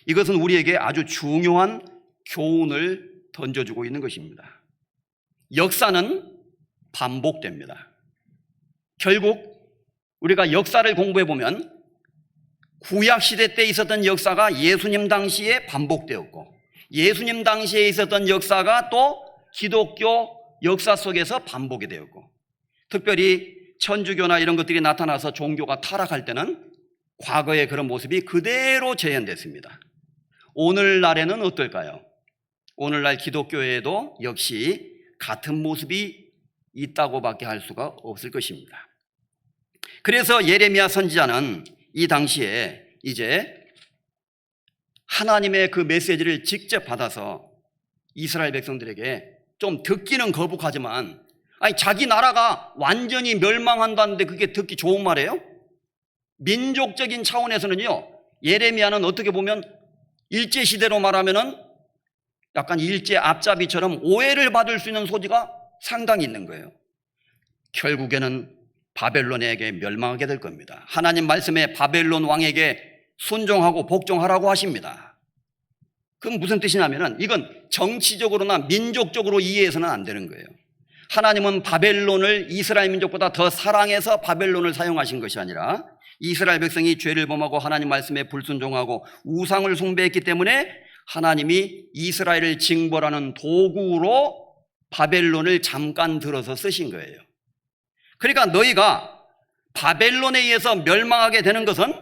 이것은 우리에게 아주 중요한 교훈을 던져주고 있는 것입니다. 역사는 반복됩니다. 결국 우리가 역사를 공부해 보면 구약시대 때 있었던 역사가 예수님 당시에 반복되었고, 예수님 당시에 있었던 역사가 또 기독교 역사 속에서 반복이 되었고, 특별히 천주교나 이런 것들이 나타나서 종교가 타락할 때는 과거의 그런 모습이 그대로 재현됐습니다. 오늘날에는 어떨까요? 오늘날 기독교에도 역시 같은 모습이 있다고밖에 할 수가 없을 것입니다. 그래서 예레미야 선지자는 이 당시에 이제 하나님의 그 메시지를 직접 받아서 이스라엘 백성들에게 좀 듣기는 거북하지만, 아니 자기 나라가 완전히 멸망한다는데 그게 듣기 좋은 말이에요? 민족적인 차원에서는요, 예레미야는 어떻게 보면 일제시대로 말하면은 약간 일제 앞잡이처럼 오해를 받을 수 있는 소지가 상당히 있는 거예요. 결국에는 바벨론에게 멸망하게 될 겁니다. 하나님 말씀에 바벨론 왕에게 순종하고 복종하라고 하십니다. 그건 무슨 뜻이냐면은 이건 정치적으로나 민족적으로 이해해서는 안 되는 거예요. 하나님은 바벨론을 이스라엘 민족보다 더 사랑해서 바벨론을 사용하신 것이 아니라 이스라엘 백성이 죄를 범하고 하나님 말씀에 불순종하고 우상을 숭배했기 때문에 하나님이 이스라엘을 징벌하는 도구로 바벨론을 잠깐 들어서 쓰신 거예요. 그러니까 너희가 바벨론에 의해서 멸망하게 되는 것은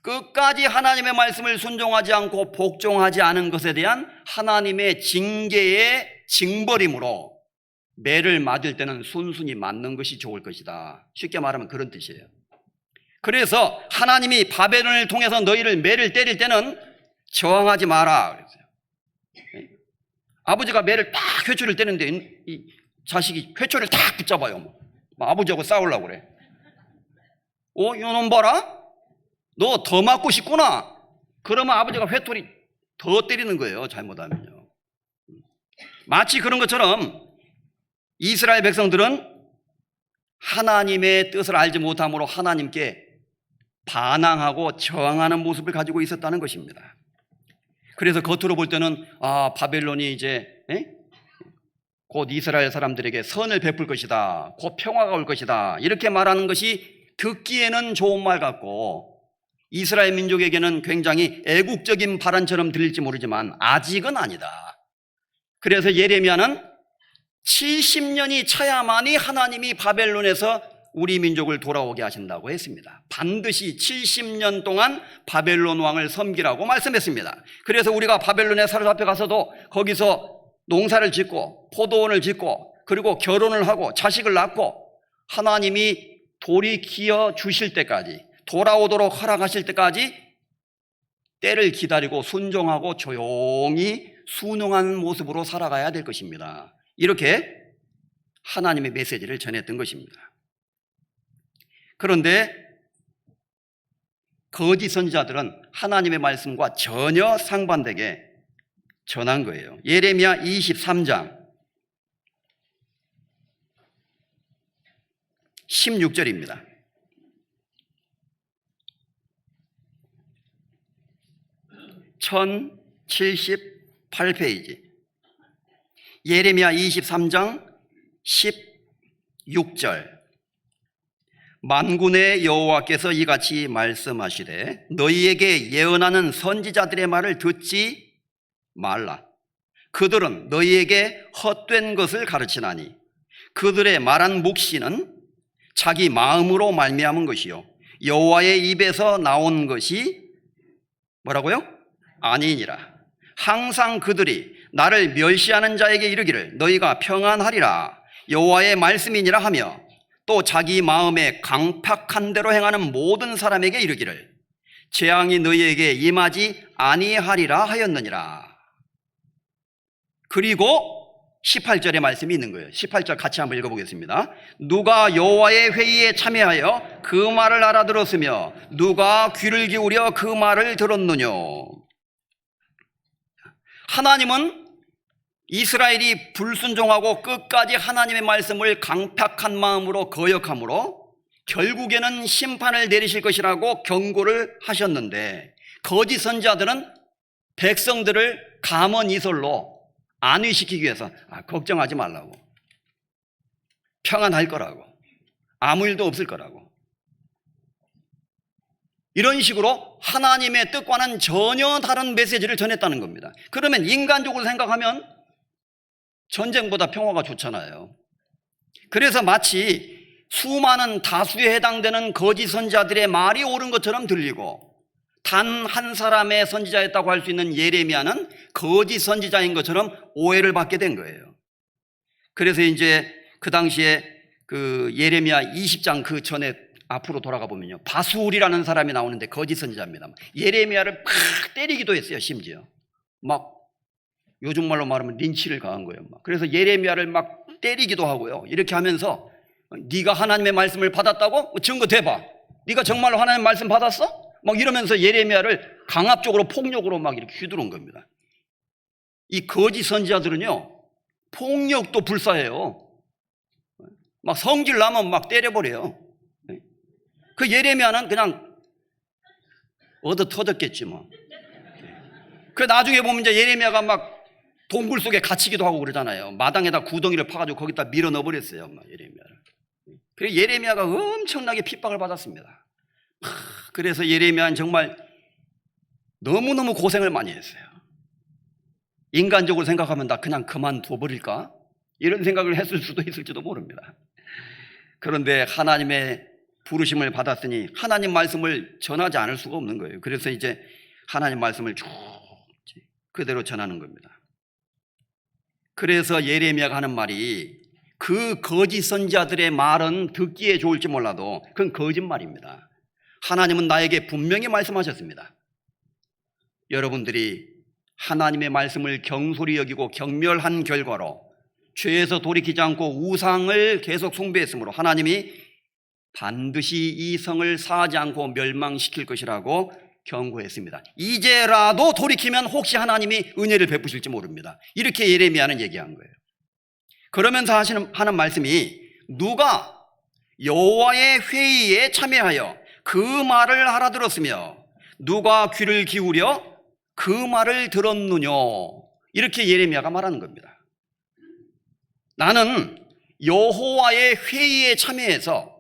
끝까지 하나님의 말씀을 순종하지 않고 복종하지 않은 것에 대한 하나님의 징계의 징벌이므로 매를 맞을 때는 순순히 맞는 것이 좋을 것이다. 쉽게 말하면 그런 뜻이에요. 그래서 하나님이 바벨론을 통해서 너희를 매를 때릴 때는 저항하지 마라 그랬어요. 아버지가 매를 딱 회초리를 때리는데 이 자식이 회초리를 딱 붙잡아요. 아버지하고 싸우려고 그래. 이놈 봐라, 너 더 맞고 싶구나. 그러면 아버지가 회초리 더 때리는 거예요, 잘못하면요. 마치 그런 것처럼 이스라엘 백성들은 하나님의 뜻을 알지 못함으로 하나님께 반항하고 저항하는 모습을 가지고 있었다는 것입니다. 그래서 겉으로 볼 때는 바벨론이 이제 곧 이스라엘 사람들에게 선을 베풀 것이다, 곧 평화가 올 것이다, 이렇게 말하는 것이 듣기에는 좋은 말 같고 이스라엘 민족에게는 굉장히 애국적인 발언처럼 들릴지 모르지만 아직은 아니다. 그래서 예레미야는 70년이 차야만이 하나님이 바벨론에서 우리 민족을 돌아오게 하신다고 했습니다. 반드시 70년 동안 바벨론 왕을 섬기라고 말씀했습니다. 그래서 우리가 바벨론에 사로잡혀 가서도 거기서 농사를 짓고 포도원을 짓고 그리고 결혼을 하고 자식을 낳고 하나님이 돌이키어 주실 때까지, 돌아오도록 허락하실 때까지 때를 기다리고 순종하고 조용히 순응하는 모습으로 살아가야 될 것입니다. 이렇게 하나님의 메시지를 전했던 것입니다. 그런데 거짓 선지자들은 하나님의 말씀과 전혀 상반되게 전한 거예요. 예레미야 23장 16절입니다. (1078페이지) 예레미야 23장 16절. 만군의 여호와께서 이같이 말씀하시되 너희에게 예언하는 선지자들의 말을 듣지 말라. 그들은 너희에게 헛된 것을 가르치나니 그들의 말한 묵시는 자기 마음으로 말미암은 것이요 여호와의 입에서 나온 것이 뭐라고요? 아니니라. 항상 그들이 나를 멸시하는 자에게 이르기를 너희가 평안하리라 여호와의 말씀이니라 하며 또 자기 마음에 강팍한 대로 행하는 모든 사람에게 이르기를 재앙이 너희에게 임하지 아니하리라 하였느니라. 그리고 18절의 말씀이 있는 거예요. 18절 같이 한번 읽어보겠습니다. 누가 여호와의 회의에 참여하여 그 말을 알아들었으며 누가 귀를 기울여 그 말을 들었느뇨. 하나님은 이스라엘이 불순종하고 끝까지 하나님의 말씀을 강팍한 마음으로 거역함으로 결국에는 심판을 내리실 것이라고 경고를 하셨는데 거짓 선지자들은 백성들을 감언이설로 안위시키기 위해서 걱정하지 말라고, 평안할 거라고, 아무 일도 없을 거라고, 이런 식으로 하나님의 뜻과는 전혀 다른 메시지를 전했다는 겁니다. 그러면 인간적으로 생각하면 전쟁보다 평화가 좋잖아요. 그래서 마치 수많은 다수에 해당되는 거짓 선지자들의 말이 옳은 것처럼 들리고 단 한 사람의 선지자였다고 할 수 있는 예레미야는 거짓 선지자인 것처럼 오해를 받게 된 거예요. 그래서 이제 그 당시에 그 예레미야 20장 그 전에 앞으로 돌아가 보면요, 바술이라는 사람이 나오는데 거짓 선지자입니다. 예레미야를 팍 때리기도 했어요. 심지어 막 요즘 말로 말하면 린치를 가한 거예요. 그래서 예레미야를 막 때리기도 하고요. 이렇게 하면서 네가 하나님의 말씀을 받았다고? 증거 대봐. 네가 정말로 하나님의 말씀 받았어? 막 이러면서 예레미야를 강압적으로 폭력으로 막 이렇게 휘두른 겁니다. 이 거짓 선지자들은요, 폭력도 불사해요. 막 성질 나면 막 때려버려요. 그 예레미야는 그냥 얻어 터졌겠지 뭐. 그 나중에 보면 이제 예레미야가 막 동굴 속에 갇히기도 하고 그러잖아요. 마당에다 구덩이를 파가지고 거기다 밀어 넣어버렸어요, 예레미야를. 그래서 예레미야가 엄청나게 핍박을 받았습니다. 그래서 예레미야는 정말 너무너무 고생을 많이 했어요. 인간적으로 생각하면 나 그냥 그만둬 버릴까? 이런 생각을 했을 수도 있을지도 모릅니다. 그런데 하나님의 부르심을 받았으니 하나님 말씀을 전하지 않을 수가 없는 거예요. 그래서 이제 하나님 말씀을 쭉 그대로 전하는 겁니다. 그래서 예레미야가 하는 말이 그 거짓 선지자들의 말은 듣기에 좋을지 몰라도 그건 거짓말입니다. 하나님은 나에게 분명히 말씀하셨습니다. 여러분들이 하나님의 말씀을 경솔히 여기고 경멸한 결과로 죄에서 돌이키지 않고 우상을 계속 숭배했으므로 하나님이 반드시 이 성을 사하지 않고 멸망시킬 것이라고 경고했습니다. 이제라도 돌이키면 혹시 하나님이 은혜를 베푸실지 모릅니다. 이렇게 예레미야는 얘기한 거예요. 그러면서 하는 말씀이 누가 여호와의 회의에 참여하여 그 말을 알아들었으며 누가 귀를 기울여 그 말을 들었느뇨, 이렇게 예레미야가 말하는 겁니다. 나는 여호와의 회의에 참여해서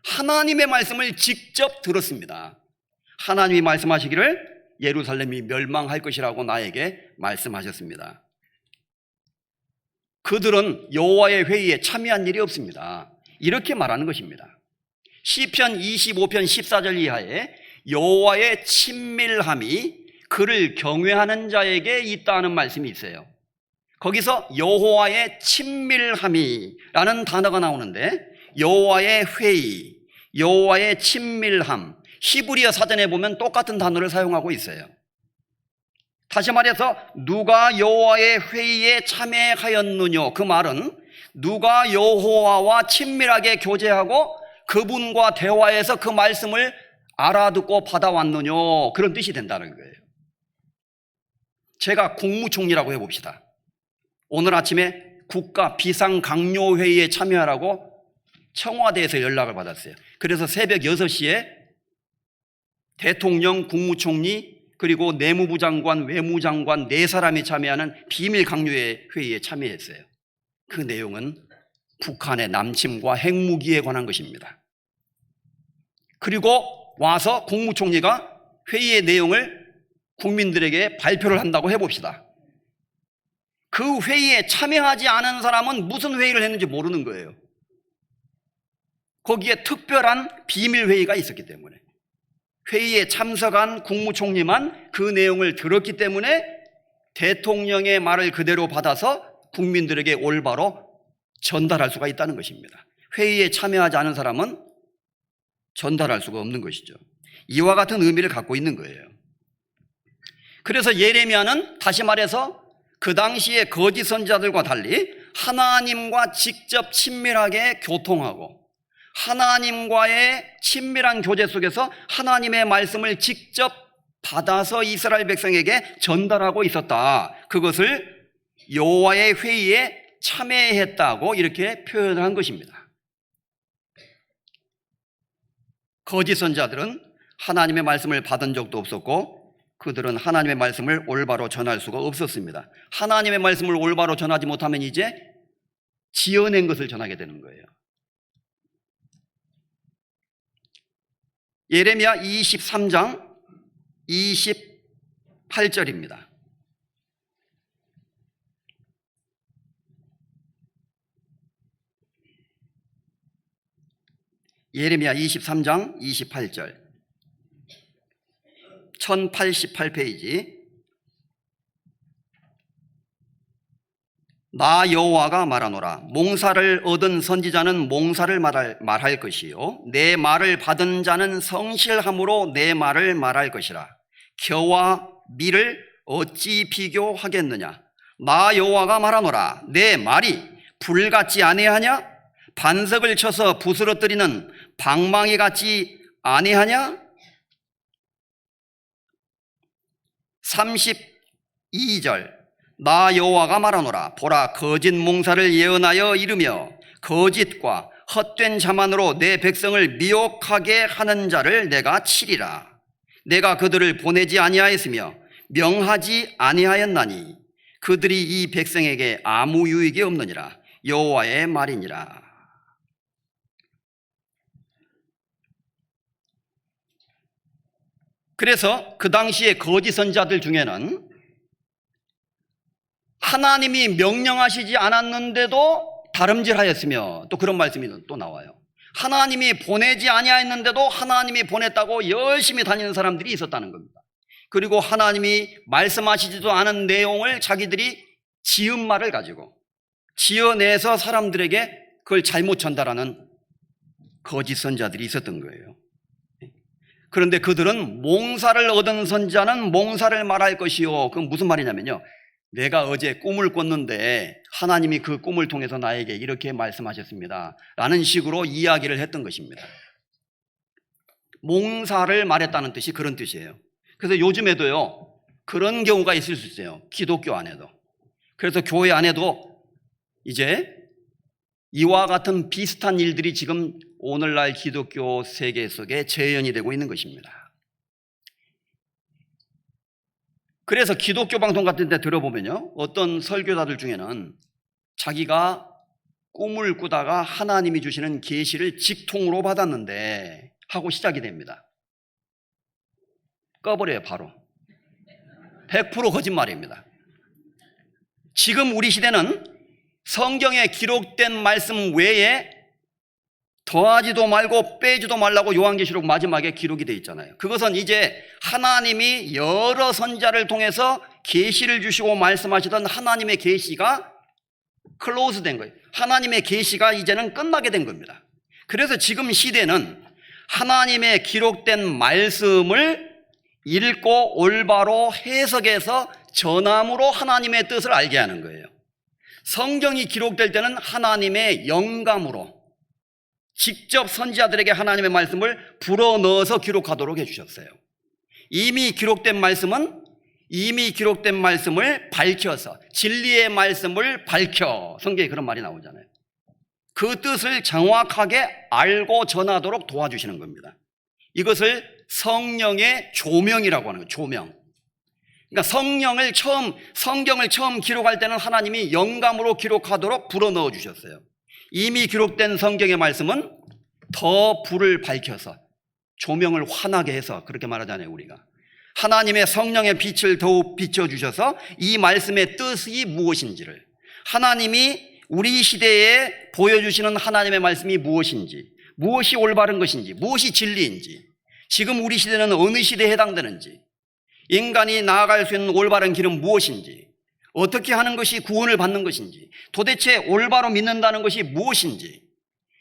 하나님의 말씀을 직접 들었습니다. 하나님이 말씀하시기를 예루살렘이 멸망할 것이라고 나에게 말씀하셨습니다. 그들은 여호와의 회의에 참여한 일이 없습니다. 이렇게 말하는 것입니다. 시편 25편 14절 이하에 여호와의 친밀함이 그를 경외하는 자에게 있다는 말씀이 있어요. 거기서 여호와의 친밀함이라는 단어가 나오는데 여호와의 회의, 여호와의 친밀함, 히브리어 사전에 보면 똑같은 단어를 사용하고 있어요. 다시 말해서 누가 여호와의 회의에 참여하였느뇨, 그 말은 누가 여호와와 친밀하게 교제하고 그분과 대화해서 그 말씀을 알아듣고 받아왔느뇨, 그런 뜻이 된다는 거예요. 제가 국무총리라고 해봅시다. 오늘 아침에 국가 비상강요회의에 참여하라고 청와대에서 연락을 받았어요. 그래서 새벽 6시에 대통령, 국무총리, 그리고 내무부 장관, 외무장관 4사람이 참여하는 비밀 강요회의에 참여했어요. 그 내용은 북한의 남침과 핵무기에 관한 것입니다. 그리고 와서 국무총리가 회의의 내용을 국민들에게 발표를 한다고 해봅시다. 그 회의에 참여하지 않은 사람은 무슨 회의를 했는지 모르는 거예요. 거기에 특별한 비밀회의가 있었기 때문에 회의에 참석한 국무총리만 그 내용을 들었기 때문에 대통령의 말을 그대로 받아서 국민들에게 올바로 전달할 수가 있다는 것입니다. 회의에 참여하지 않은 사람은 전달할 수가 없는 것이죠. 이와 같은 의미를 갖고 있는 거예요. 그래서 예레미야는 다시 말해서 그 당시에 거짓 선지자들과 달리 하나님과 직접 친밀하게 교통하고 하나님과의 친밀한 교제 속에서 하나님의 말씀을 직접 받아서 이스라엘 백성에게 전달하고 있었다. 그것을 여호와의 회의에 참여했다고 이렇게 표현을 한 것입니다. 거짓 선지자들은 하나님의 말씀을 받은 적도 없었고 그들은 하나님의 말씀을 올바로 전할 수가 없었습니다. 하나님의 말씀을 올바로 전하지 못하면 이제 지어낸 것을 전하게 되는 거예요. 예레미야 23장 28절입니다. 예레미야 23장 28절 1088페이지. 나 여호와가 말하노라. 몽사를 얻은 선지자는 몽사를 말할 것이요 내 말을 받은 자는 성실함으로 내 말을 말할 것이라. 겨와 밀을 어찌 비교하겠느냐. 나 여호와가 말하노라. 내 말이 불 같지 아니하냐? 반석을 쳐서 부스러뜨리는 방망이 같지 아니하냐? 32절. 나 여호와가 말하노라. 보라, 거짓 몽사를 예언하여 이르며 거짓과 헛된 자만으로 내 백성을 미혹하게 하는 자를 내가 치리라. 내가 그들을 보내지 아니하였으며 명하지 아니하였나니 그들이 이 백성에게 아무 유익이 없느니라. 여호와의 말이니라. 그래서 그 당시에 거짓 선지자들 중에는 하나님이 명령하시지 않았는데도 다름질하였으며, 또 그런 말씀이 또 나와요. 하나님이 보내지 아니하였는데도 하나님이 보냈다고 열심히 다니는 사람들이 있었다는 겁니다. 그리고 하나님이 말씀하시지도 않은 내용을 자기들이 지은 말을 가지고 지어내서 사람들에게 그걸 잘못 전달하는 거짓 선지자들이 있었던 거예요. 그런데 그들은 몽사를 얻은 선지자는 몽사를 말할 것이요. 그건 무슨 말이냐면요, 내가 어제 꿈을 꿨는데 하나님이 그 꿈을 통해서 나에게 이렇게 말씀하셨습니다 라는 식으로 이야기를 했던 것입니다. 몽사를 말했다는 뜻이 그런 뜻이에요. 그래서 요즘에도요 그런 경우가 있을 수 있어요. 기독교 안에도. 그래서 교회 안에도 이제 이와 같은 비슷한 일들이 지금 오늘날 기독교 세계 속에 재현이 되고 있는 것입니다. 그래서 기독교 방송 같은 데 들어보면요, 어떤 설교자들 중에는 자기가 꿈을 꾸다가 하나님이 주시는 계시를 직통으로 받았는데 하고 시작이 됩니다. 꺼버려요, 바로. 100% 거짓말입니다. 지금 우리 시대는 성경에 기록된 말씀 외에 더하지도 말고 빼지도 말라고 요한계시록 마지막에 기록이 되어 있잖아요. 그것은 이제 하나님이 여러 선지자를 통해서 계시를 주시고 말씀하시던 하나님의 계시가 클로즈 된 거예요. 하나님의 계시가 이제는 끝나게 된 겁니다. 그래서 지금 시대는 하나님의 기록된 말씀을 읽고 올바로 해석해서 전함으로 하나님의 뜻을 알게 하는 거예요. 성경이 기록될 때는 하나님의 영감으로 직접 선지자들에게 하나님의 말씀을 불어넣어서 기록하도록 해주셨어요. 이미 기록된 말씀은 이미 기록된 말씀을 밝혀서, 진리의 말씀을 밝혀, 성경에 그런 말이 나오잖아요. 그 뜻을 정확하게 알고 전하도록 도와주시는 겁니다. 이것을 성령의 조명이라고 하는 거예요. 조명. 그러니까 성경을 처음 기록할 때는 하나님이 영감으로 기록하도록 불어넣어 주셨어요. 이미 기록된 성경의 말씀은 더 불을 밝혀서 조명을 환하게 해서, 그렇게 말하잖아요. 우리가 하나님의 성령의 빛을 더욱 비춰주셔서 이 말씀의 뜻이 무엇인지를, 하나님이 우리 시대에 보여주시는 하나님의 말씀이 무엇인지, 무엇이 올바른 것인지, 무엇이 진리인지, 지금 우리 시대는 어느 시대에 해당되는지, 인간이 나아갈 수 있는 올바른 길은 무엇인지, 어떻게 하는 것이 구원을 받는 것인지, 도대체 올바로 믿는다는 것이 무엇인지,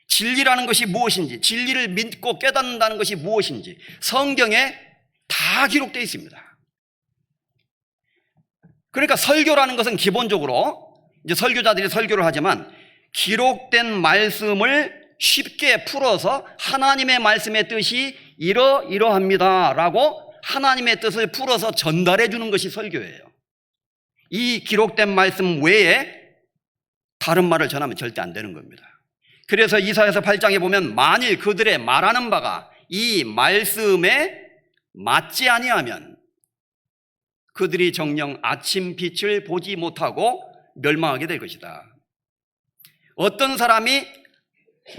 진리라는 것이 무엇인지, 진리를 믿고 깨닫는다는 것이 무엇인지 성경에 다 기록되어 있습니다. 그러니까 설교라는 것은 기본적으로 이제 설교자들이 설교를 하지만 기록된 말씀을 쉽게 풀어서 하나님의 말씀의 뜻이 이러이러합니다 라고 하나님의 뜻을 풀어서 전달해 주는 것이 설교예요. 이 기록된 말씀 외에 다른 말을 전하면 절대 안 되는 겁니다. 그래서 이사야서 8장에 보면 만일 그들의 말하는 바가 이 말씀에 맞지 아니하면 그들이 정녕 아침 빛을 보지 못하고 멸망하게 될 것이다. 어떤 사람이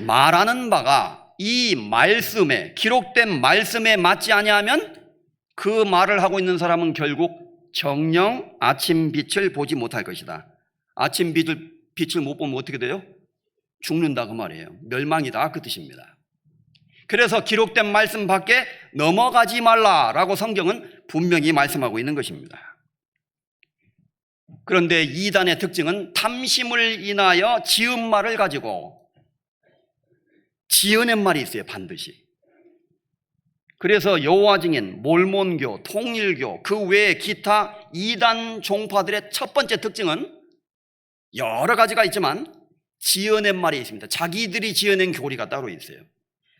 말하는 바가 이 말씀에, 기록된 말씀에 맞지 아니하면 그 말을 하고 있는 사람은 결국 정녕 아침 빛을 보지 못할 것이다. 아침 빛을 못 보면 어떻게 돼요? 죽는다 그 말이에요. 멸망이다 그 뜻입니다. 그래서 기록된 말씀 밖에 넘어가지 말라라고 성경은 분명히 말씀하고 있는 것입니다. 그런데 이단의 특징은 탐심을 인하여 지은 말을 가지고 지어낸 말이 있어요, 반드시. 그래서 여호와 증인, 몰몬교, 통일교, 그 외에 기타 이단 종파들의 첫 번째 특징은 여러 가지가 있지만 지어낸 말이 있습니다. 자기들이 지어낸 교리가 따로 있어요.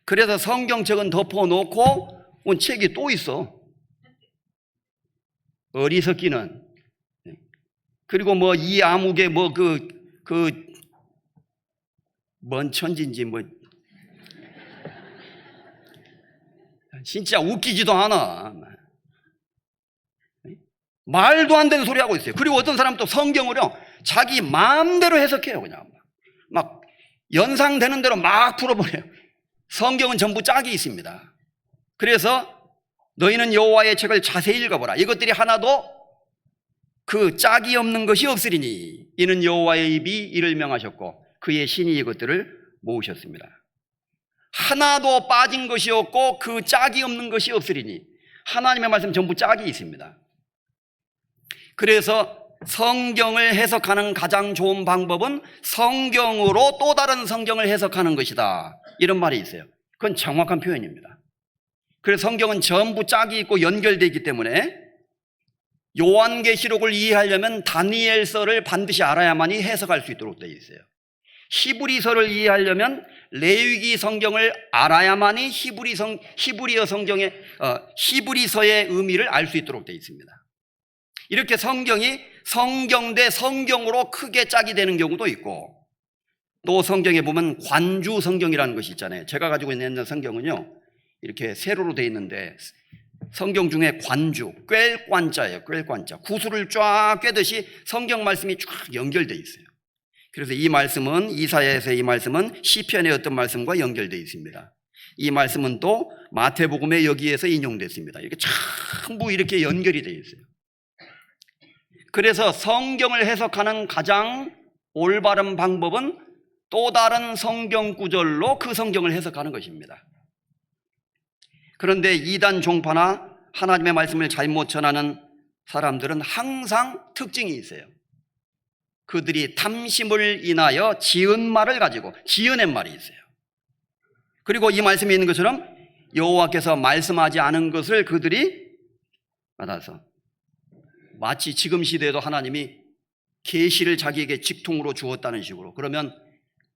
그래서 성경책은 덮어놓고 책이 또 있어. 어리석기는. 그리고 뭐 이 아무개 뭐 뭔 천지인지 뭐 진짜 웃기지도 않아. 말도 안 되는 소리 하고 있어요. 그리고 어떤 사람은 또 성경을요 자기 마음대로 해석해요. 그냥 막 연상되는 대로 막 풀어버려요. 성경은 전부 짝이 있습니다. 그래서 너희는 여호와의 책을 자세히 읽어보라. 이것들이 하나도 그 짝이 없는 것이 없으리니 이는 여호와의 입이 이를 명하셨고 그의 신이 이것들을 모으셨습니다. 하나도 빠진 것이 없고 그 짝이 없는 것이 없으리니 하나님의 말씀 전부 짝이 있습니다. 그래서 성경을 해석하는 가장 좋은 방법은 성경으로 또 다른 성경을 해석하는 것이다. 이런 말이 있어요. 그건 정확한 표현입니다. 그래서 성경은 전부 짝이 있고 연결되어 있기 때문에 요한계시록을 이해하려면 다니엘서를 반드시 알아야만이 해석할 수 있도록 되어 있어요. 히브리서를 이해하려면 레위기 성경을 알아야만이 히브리서의 의미를 알 수 있도록 되어 있습니다. 이렇게 성경이 성경 대 성경으로 크게 짝이 되는 경우도 있고, 또 성경에 보면 관주 성경이라는 것이 있잖아요. 제가 가지고 있는 성경은요 이렇게 세로로 되어 있는데 성경 중에 관주, 꿰관자예요. 꿰관자. 구슬을 쫙 꿰듯이 성경 말씀이 쫙 연결되어 있어요. 그래서 이 말씀은 이사야에서의 이 말씀은 시편의 어떤 말씀과 연결되어 있습니다. 이 말씀은 또 마태복음에 여기에서 인용됐습니다. 이렇게 전부 이렇게 연결이 되어 있어요. 그래서 성경을 해석하는 가장 올바른 방법은 또 다른 성경 구절로 그 성경을 해석하는 것입니다. 그런데 이단 종파나 하나님의 말씀을 잘못 전하는 사람들은 항상 특징이 있어요. 그들이 탐심을 인하여 지은 말을 가지고 지어낸 말이 있어요. 그리고 이 말씀에 있는 것처럼 여호와께서 말씀하지 않은 것을 그들이 받아서 마치 지금 시대에도 하나님이 계시를 자기에게 직통으로 주었다는 식으로, 그러면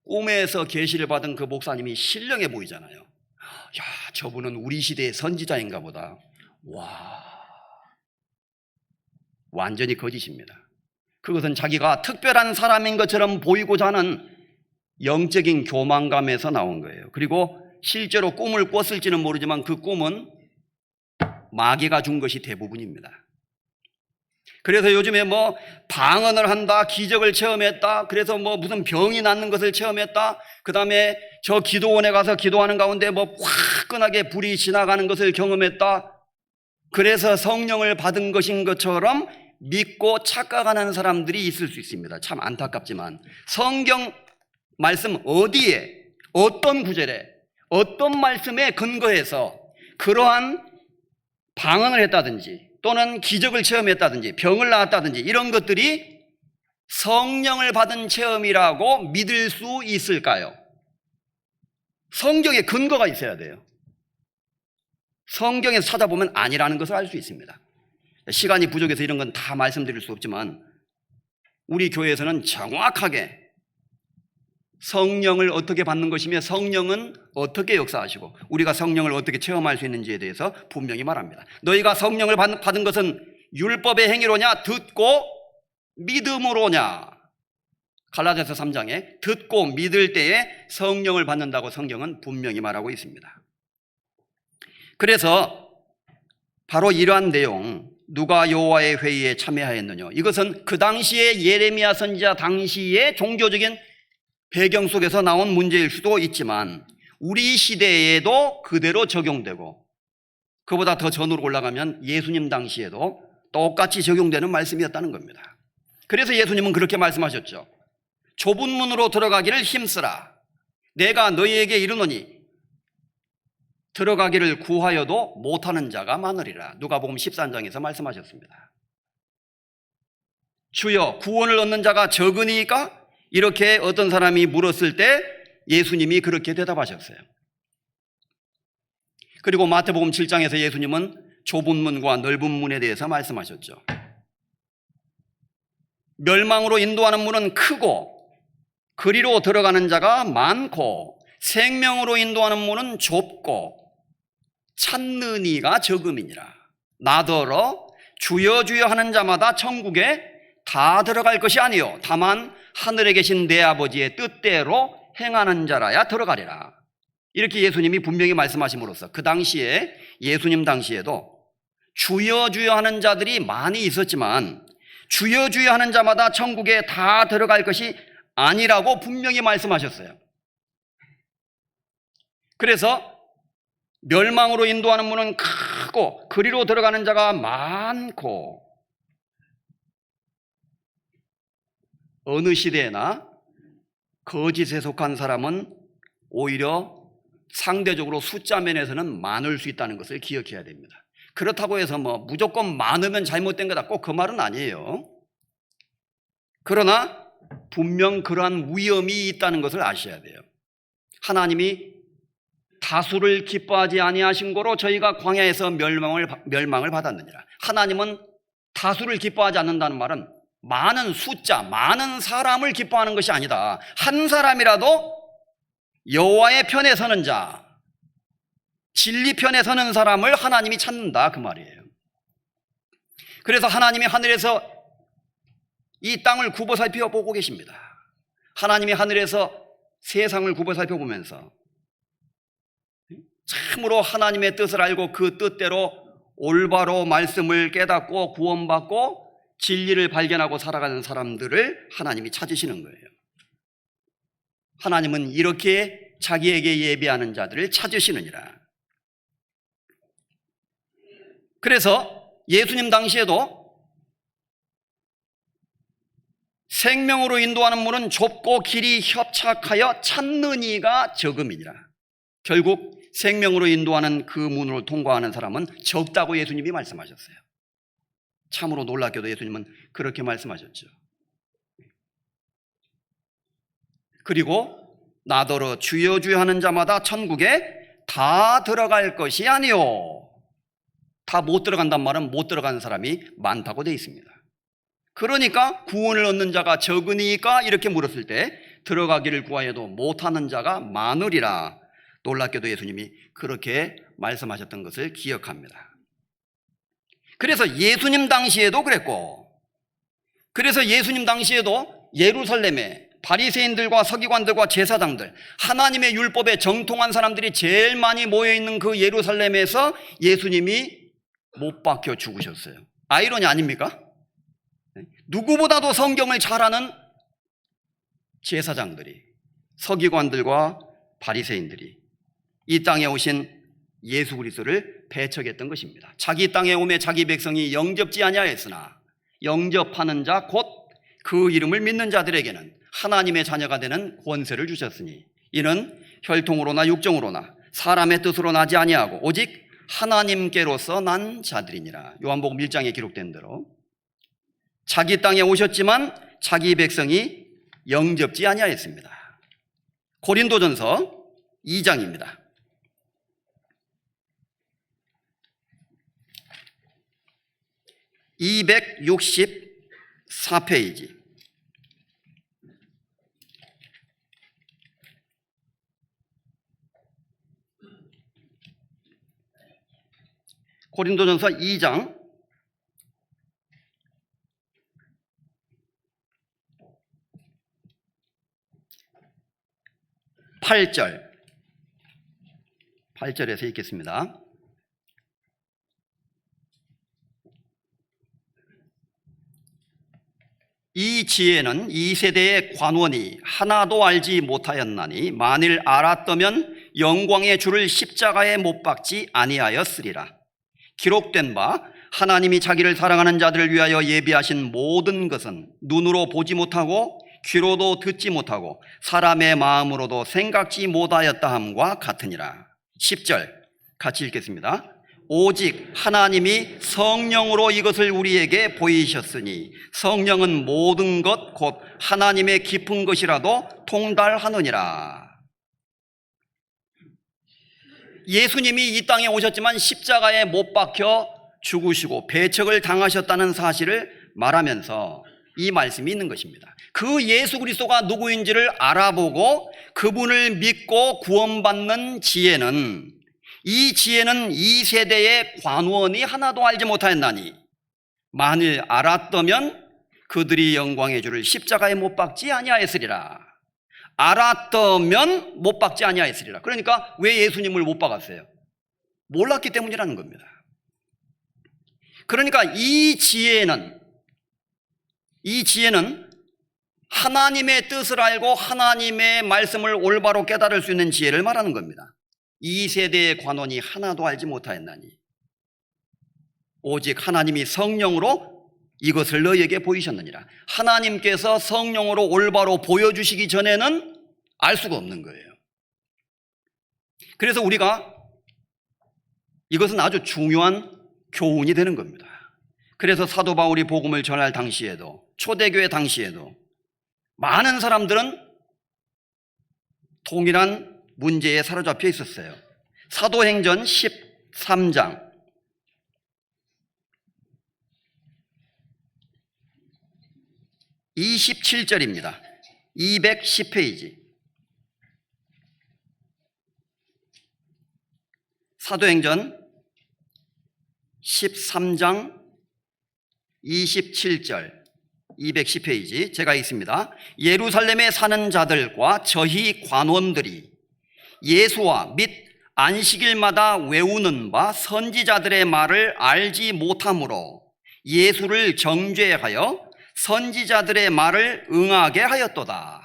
꿈에서 계시를 받은 그 목사님이 신령해 보이잖아요. 야, 저분은 우리 시대의 선지자인가 보다. 와, 완전히 거짓입니다. 그것은 자기가 특별한 사람인 것처럼 보이고자 하는 영적인 교만감에서 나온 거예요. 그리고 실제로 꿈을 꿨을지는 모르지만 그 꿈은 마귀가 준 것이 대부분입니다. 그래서 요즘에 뭐 방언을 한다, 기적을 체험했다, 그래서 뭐 무슨 병이 낫는 것을 체험했다, 그 다음에 저 기도원에 가서 기도하는 가운데 뭐 화끈하게 불이 지나가는 것을 경험했다, 그래서 성령을 받은 것인 것처럼 믿고 착각하는 사람들이 있을 수 있습니다. 참 안타깝지만 성경 말씀 어디에, 어떤 구절에, 어떤 말씀에 근거해서 그러한 방언을 했다든지 또는 기적을 체험했다든지 병을 나았다든지 이런 것들이 성령을 받은 체험이라고 믿을 수 있을까요? 성경에 근거가 있어야 돼요. 성경에서 찾아보면 아니라는 것을 알 수 있습니다. 시간이 부족해서 이런 건 다 말씀드릴 수 없지만 우리 교회에서는 정확하게 성령을 어떻게 받는 것이며 성령은 어떻게 역사하시고 우리가 성령을 어떻게 체험할 수 있는지에 대해서 분명히 말합니다. 너희가 성령을 받은 것은 율법의 행위로냐 듣고 믿음으로냐. 갈라디아서 3장에 듣고 믿을 때에 성령을 받는다고 성경은 분명히 말하고 있습니다. 그래서 바로 이러한 내용, 누가 여호와의 회의에 참여하였느냐, 이것은 그 당시에 예레미야 선지자 당시의 종교적인 배경 속에서 나온 문제일 수도 있지만 우리 시대에도 그대로 적용되고 그보다 더 전으로 올라가면 예수님 당시에도 똑같이 적용되는 말씀이었다는 겁니다. 그래서 예수님은 그렇게 말씀하셨죠. 좁은 문으로 들어가기를 힘쓰라. 내가 너희에게 이르노니 들어가기를 구하여도 못하는 자가 많으리라. 누가복음 13장에서 말씀하셨습니다. 주여 구원을 얻는 자가 적으니까? 이렇게 어떤 사람이 물었을 때 예수님이 그렇게 대답하셨어요. 그리고 마태복음 7장에서 예수님은 좁은 문과 넓은 문에 대해서 말씀하셨죠. 멸망으로 인도하는 문은 크고 그리로 들어가는 자가 많고 생명으로 인도하는 문은 좁고 찾는 이가 적음이니라. 나더러 주여 주여 하는 자마다 천국에 다 들어갈 것이 아니요 다만 하늘에 계신 내 아버지의 뜻대로 행하는 자라야 들어가리라. 이렇게 예수님이 분명히 말씀하심으로써 그 당시에 예수님 당시에도 주여 주여 하는 자들이 많이 있었지만 주여 주여 하는 자마다 천국에 다 들어갈 것이 아니라고 분명히 말씀하셨어요. 그래서 멸망으로 인도하는 문은 크고 그리로 들어가는 자가 많고 어느 시대에나 거짓에 속한 사람은 오히려 상대적으로 숫자 면에서는 많을 수 있다는 것을 기억해야 됩니다. 그렇다고 해서 무조건 많으면 잘못된 거다, 꼭 그 말은 아니에요. 그러나 분명 그러한 위험이 있다는 것을 아셔야 돼요. 하나님이 다수를 기뻐하지 아니하신 거로 저희가 광야에서 멸망을 받았느니라. 하나님은 다수를 기뻐하지 않는다는 말은 많은 숫자, 많은 사람을 기뻐하는 것이 아니다. 한 사람이라도 여호와의 편에 서는 자, 진리 편에 서는 사람을 하나님이 찾는다, 그 말이에요. 그래서 하나님이 하늘에서 이 땅을 굽어 살펴보고 계십니다. 하나님이 하늘에서 세상을 굽어 살펴보면서 참으로 하나님의 뜻을 알고 그 뜻대로 올바로 말씀을 깨닫고 구원받고 진리를 발견하고 살아가는 사람들을 하나님이 찾으시는 거예요. 하나님은 이렇게 자기에게 예비하는 자들을 찾으시느니라. 그래서 예수님 당시에도 생명으로 인도하는 문은 좁고 길이 협착하여 찾는 이가 적음이니라. 결국 생명으로 인도하는 그 문으로 통과하는 사람은 적다고 예수님이 말씀하셨어요. 참으로 놀랍게도 예수님은 그렇게 말씀하셨죠. 그리고 나더러 주여 주여 하는 자마다 천국에 다 들어갈 것이 아니요. 다 못 들어간단 말은 못 들어가는 사람이 많다고 되어 있습니다. 그러니까 구원을 얻는 자가 적으니까 이렇게 물었을 때 들어가기를 구하여도 못하는 자가 많으리라. 놀랍게도 예수님이 그렇게 말씀하셨던 것을 기억합니다. 그래서 예수님 당시에도 그랬고, 그래서 예수님 당시에도 예루살렘에 바리새인들과 서기관들과 제사장들, 하나님의 율법에 정통한 사람들이 제일 많이 모여있는 그 예루살렘에서 예수님이 못 박혀 죽으셨어요. 아이러니 아닙니까? 누구보다도 성경을 잘 아는 제사장들이, 서기관들과 바리새인들이 이 땅에 오신 예수 그리스도를 배척했던 것입니다. 자기 땅에 오매 자기 백성이 영접지 아니하였으나 영접하는 자 곧 그 이름을 믿는 자들에게는 하나님의 자녀가 되는 권세를 주셨으니 이는 혈통으로나 육정으로나 사람의 뜻으로 나지 아니하고 오직 하나님께로서 난 자들이니라. 요한복음 1장에 기록된 대로 자기 땅에 오셨지만 자기 백성이 영접지 아니하였습니다. 고린도전서 2장입니다. 264페이지. 고린도전서 2장 8절에서 읽겠습니다. 이 지혜는 이 세대의 관원이 하나도 알지 못하였나니 만일 알았더면 영광의 주를 십자가에 못 박지 아니하였으리라. 기록된 바 하나님이 자기를 사랑하는 자들을 위하여 예비하신 모든 것은 눈으로 보지 못하고 귀로도 듣지 못하고 사람의 마음으로도 생각지 못하였다 함과 같으니라. 10절 같이 읽겠습니다. 오직 하나님이 성령으로 이것을 우리에게 보이셨으니 성령은 모든 것 곧 하나님의 깊은 것이라도 통달하느니라. 예수님이 이 땅에 오셨지만 십자가에 못 박혀 죽으시고 배척을 당하셨다는 사실을 말하면서 이 말씀이 있는 것입니다. 그 예수 그리스도가 누구인지를 알아보고 그분을 믿고 구원받는 지혜는, 이 지혜는 이 세대의 관원이 하나도 알지 못하였나니 만일 알았더면 그들이 영광의 주를 십자가에 못 박지 아니하였으리라. 알았더면 못 박지 아니하였으리라. 그러니까 왜 예수님을 못 박았어요? 몰랐기 때문이라는 겁니다. 그러니까 이 지혜는 하나님의 뜻을 알고 하나님의 말씀을 올바로 깨달을 수 있는 지혜를 말하는 겁니다. 이 세대의 관원이 하나도 알지 못하였나니 오직 하나님이 성령으로 이것을 너희에게 보이셨느니라. 하나님께서 성령으로 올바로 보여주시기 전에는 알 수가 없는 거예요. 그래서 우리가 이것은 아주 중요한 교훈이 되는 겁니다. 그래서 사도 바울이 복음을 전할 당시에도, 초대교회 당시에도 많은 사람들은 동일한 문제에 사로잡혀 있었어요. 사도행전 13장 27절입니다. 210페이지. 사도행전 13장 27절 210페이지 제가 읽습니다. 예루살렘에 사는 자들과 저희 관원들이 예수와 및 안식일마다 외우는 바 선지자들의 말을 알지 못하므로 예수를 정죄하여 선지자들의 말을 응하게 하였도다.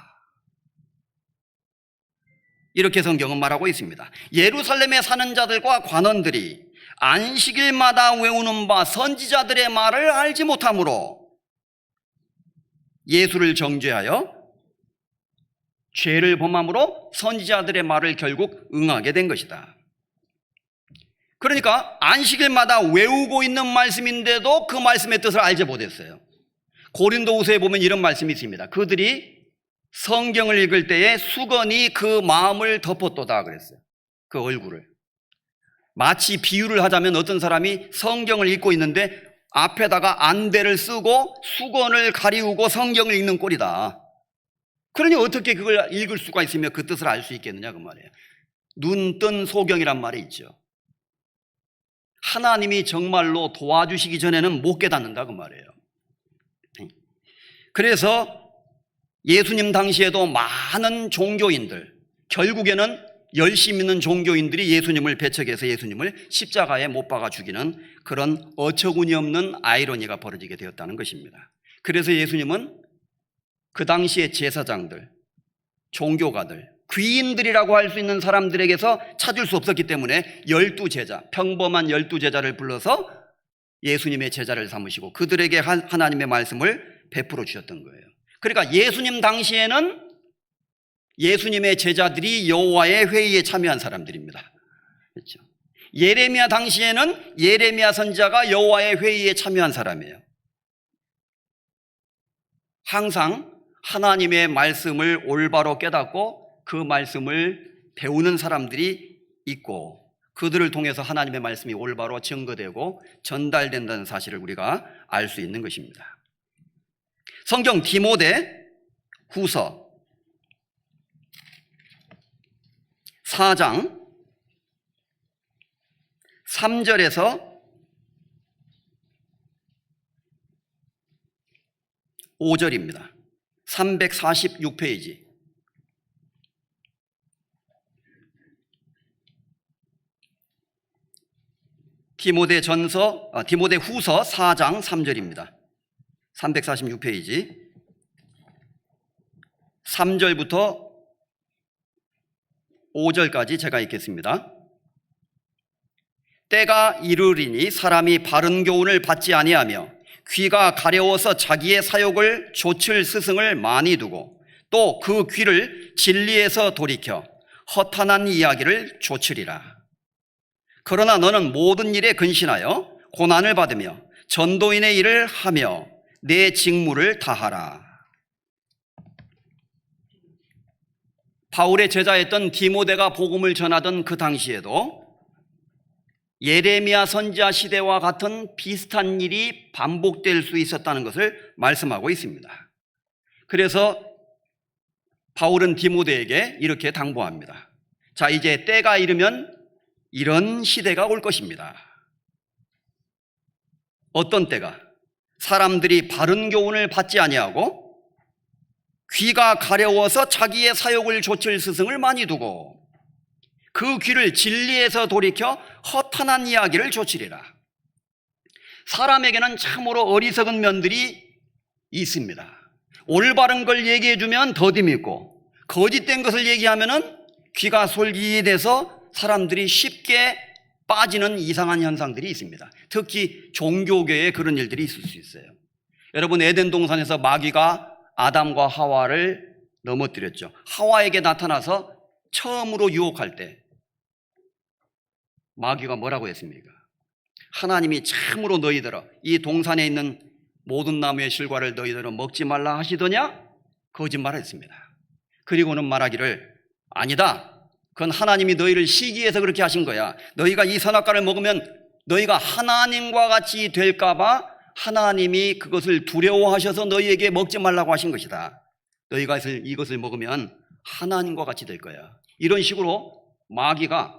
이렇게 성경은 말하고 있습니다. 예루살렘에 사는 자들과 관원들이 안식일마다 외우는 바 선지자들의 말을 알지 못하므로 예수를 정죄하여 죄를 범함으로 선지자들의 말을 결국 응하게 된 것이다. 그러니까 안식일마다 외우고 있는 말씀인데도 그 말씀의 뜻을 알지 못했어요. 고린도후서에 보면 이런 말씀이 있습니다. 그들이 성경을 읽을 때에 수건이 그 마음을 덮었도다 그랬어요. 그 얼굴을. 마치 비유를 하자면 어떤 사람이 성경을 읽고 있는데 앞에다가 안대를 쓰고 수건을 가리우고 성경을 읽는 꼴이다. 그러니 어떻게 그걸 읽을 수가 있으며 그 뜻을 알 수 있겠느냐 그 말이에요. 눈 뜬 소경이란 말이 있죠. 하나님이 정말로 도와주시기 전에는 못 깨닫는다 그 말이에요. 그래서 예수님 당시에도 많은 종교인들, 결국에는 열심 있는 종교인들이 예수님을 배척해서 예수님을 십자가에 못 박아 죽이는 그런 어처구니 없는 아이러니가 벌어지게 되었다는 것입니다. 그래서 예수님은 그 당시의 제사장들, 종교가들, 귀인들이라고 할 수 있는 사람들에게서 찾을 수 없었기 때문에 12제자, 평범한 12제자를 불러서 예수님의 제자를 삼으시고 그들에게 하나님의 말씀을 베풀어 주셨던 거예요. 그러니까 예수님 당시에는 예수님의 제자들이 여호와의 회의에 참여한 사람들입니다. 그렇죠? 예레미야 당시에는 예레미야 선지자가 여호와의 회의에 참여한 사람이에요. 항상 하나님의 말씀을 올바로 깨닫고 그 말씀을 배우는 사람들이 있고 그들을 통해서 하나님의 말씀이 올바로 증거되고 전달된다는 사실을 우리가 알 수 있는 것입니다. 성경 디모데 후서 4장 3절에서 5절입니다. 346페이지. 디모데 후서 4장 3절입니다. 346페이지. 3절부터 5절까지 제가 읽겠습니다. 때가 이르리니 사람이 바른 교훈을 받지 아니하며 귀가 가려워서 자기의 사욕을 좇을 스승을 많이 두고 또 그 귀를 진리에서 돌이켜 허탄한 이야기를 좇으리라. 그러나 너는 모든 일에 근신하여 고난을 받으며 전도인의 일을 하며 내 직무를 다하라. 바울의 제자였던 디모데가 복음을 전하던 그 당시에도 예레미야 선지자 시대와 같은 비슷한 일이 반복될 수 있었다는 것을 말씀하고 있습니다. 그래서 바울은 디모데에게 이렇게 당부합니다. 자, 이제 때가 이르면 이런 시대가 올 것입니다. 어떤 때가? 사람들이 바른 교훈을 받지 아니하고 귀가 가려워서 자기의 사욕을 좇을 스승을 많이 두고 그 귀를 진리에서 돌이켜 허탄한 이야기를 좇으리라. 사람에게는 참으로 어리석은 면들이 있습니다. 올바른 걸 얘기해주면 더디 믿고 거짓된 것을 얘기하면 귀가 솔깃해서 사람들이 쉽게 빠지는 이상한 현상들이 있습니다. 특히 종교계에 그런 일들이 있을 수 있어요. 여러분, 에덴 동산에서 마귀가 아담과 하와를 넘어뜨렸죠. 하와에게 나타나서 처음으로 유혹할 때 마귀가 뭐라고 했습니까? 하나님이 참으로 너희들아 이 동산에 있는 모든 나무의 실과를 너희들은 먹지 말라 하시더냐? 거짓말을 했습니다. 그리고는 말하기를 아니다. 그건 하나님이 너희를 시기해서 그렇게 하신 거야. 너희가 이 선악과를 먹으면 너희가 하나님과 같이 될까 봐 하나님이 그것을 두려워하셔서 너희에게 먹지 말라고 하신 것이다. 너희가 이것을 먹으면 하나님과 같이 될 거야. 이런 식으로 마귀가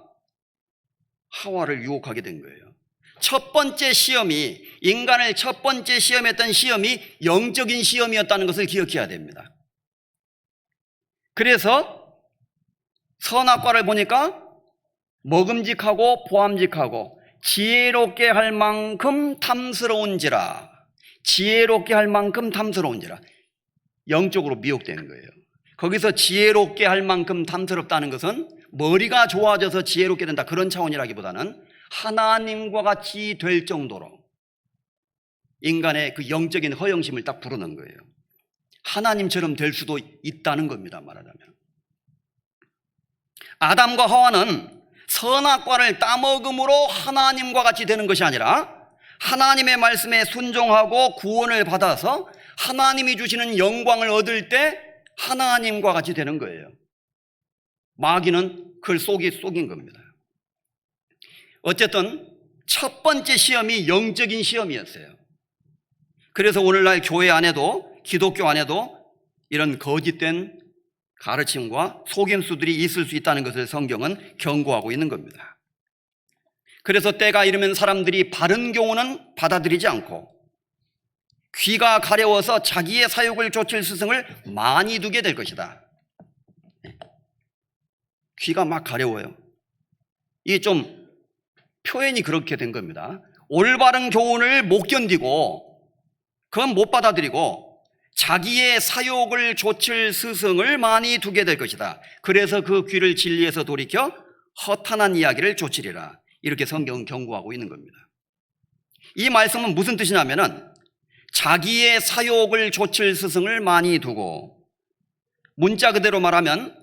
하와를 유혹하게 된 거예요. 첫 번째 시험이, 인간을 첫 번째 시험했던 시험이 영적인 시험이었다는 것을 기억해야 됩니다. 그래서 선악과를 보니까 먹음직하고 보암직하고 지혜롭게 할 만큼 탐스러운지라, 지혜롭게 할 만큼 탐스러운지라, 영적으로 미혹되는 거예요. 거기서 지혜롭게 할 만큼 탐스럽다는 것은 머리가 좋아져서 지혜롭게 된다, 그런 차원이라기보다는 하나님과 같이 될 정도로 인간의 그 영적인 허영심을 딱 부르는 거예요. 하나님처럼 될 수도 있다는 겁니다, 말하자면. 아담과 하와는 선악과를 따먹음으로 하나님과 같이 되는 것이 아니라 하나님의 말씀에 순종하고 구원을 받아서 하나님이 주시는 영광을 얻을 때 하나님과 같이 되는 거예요. 마귀는 그걸 속인 겁니다. 어쨌든 첫 번째 시험이 영적인 시험이었어요. 그래서 오늘날 교회 안에도, 기독교 안에도 이런 거짓된 가르침과 속임수들이 있을 수 있다는 것을 성경은 경고하고 있는 겁니다. 그래서 때가 이르면 사람들이 바른 교훈은 받아들이지 않고 귀가 가려워서 자기의 사욕을 좇을 스승을 많이 두게 될 것이다. 귀가 막 가려워요. 이게 좀 표현이 그렇게 된 겁니다. 올바른 교훈을 못 견디고 그건 못 받아들이고 자기의 사욕을 좇을 스승을 많이 두게 될 것이다. 그래서 그 귀를 진리에서 돌이켜 허탄한 이야기를 좇으리라. 이렇게 성경은 경고하고 있는 겁니다. 이 말씀은 무슨 뜻이냐면은 자기의 사욕을 좇을 스승을 많이 두고, 문자 그대로 말하면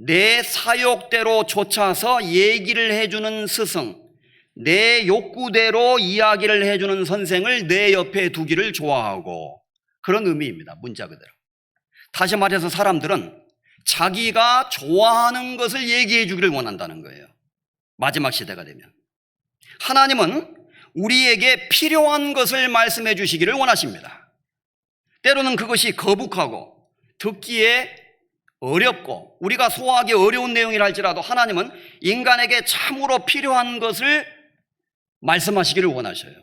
내 사욕대로 쫓아서 얘기를 해주는 스승, 내 욕구대로 이야기를 해주는 선생을 내 옆에 두기를 좋아하고, 그런 의미입니다. 문자 그대로. 다시 말해서 사람들은 자기가 좋아하는 것을 얘기해 주기를 원한다는 거예요. 마지막 시대가 되면. 하나님은 우리에게 필요한 것을 말씀해 주시기를 원하십니다. 때로는 그것이 거북하고 듣기에 어렵고 우리가 소화하기 어려운 내용이라 할지라도 하나님은 인간에게 참으로 필요한 것을 말씀하시기를 원하셔요.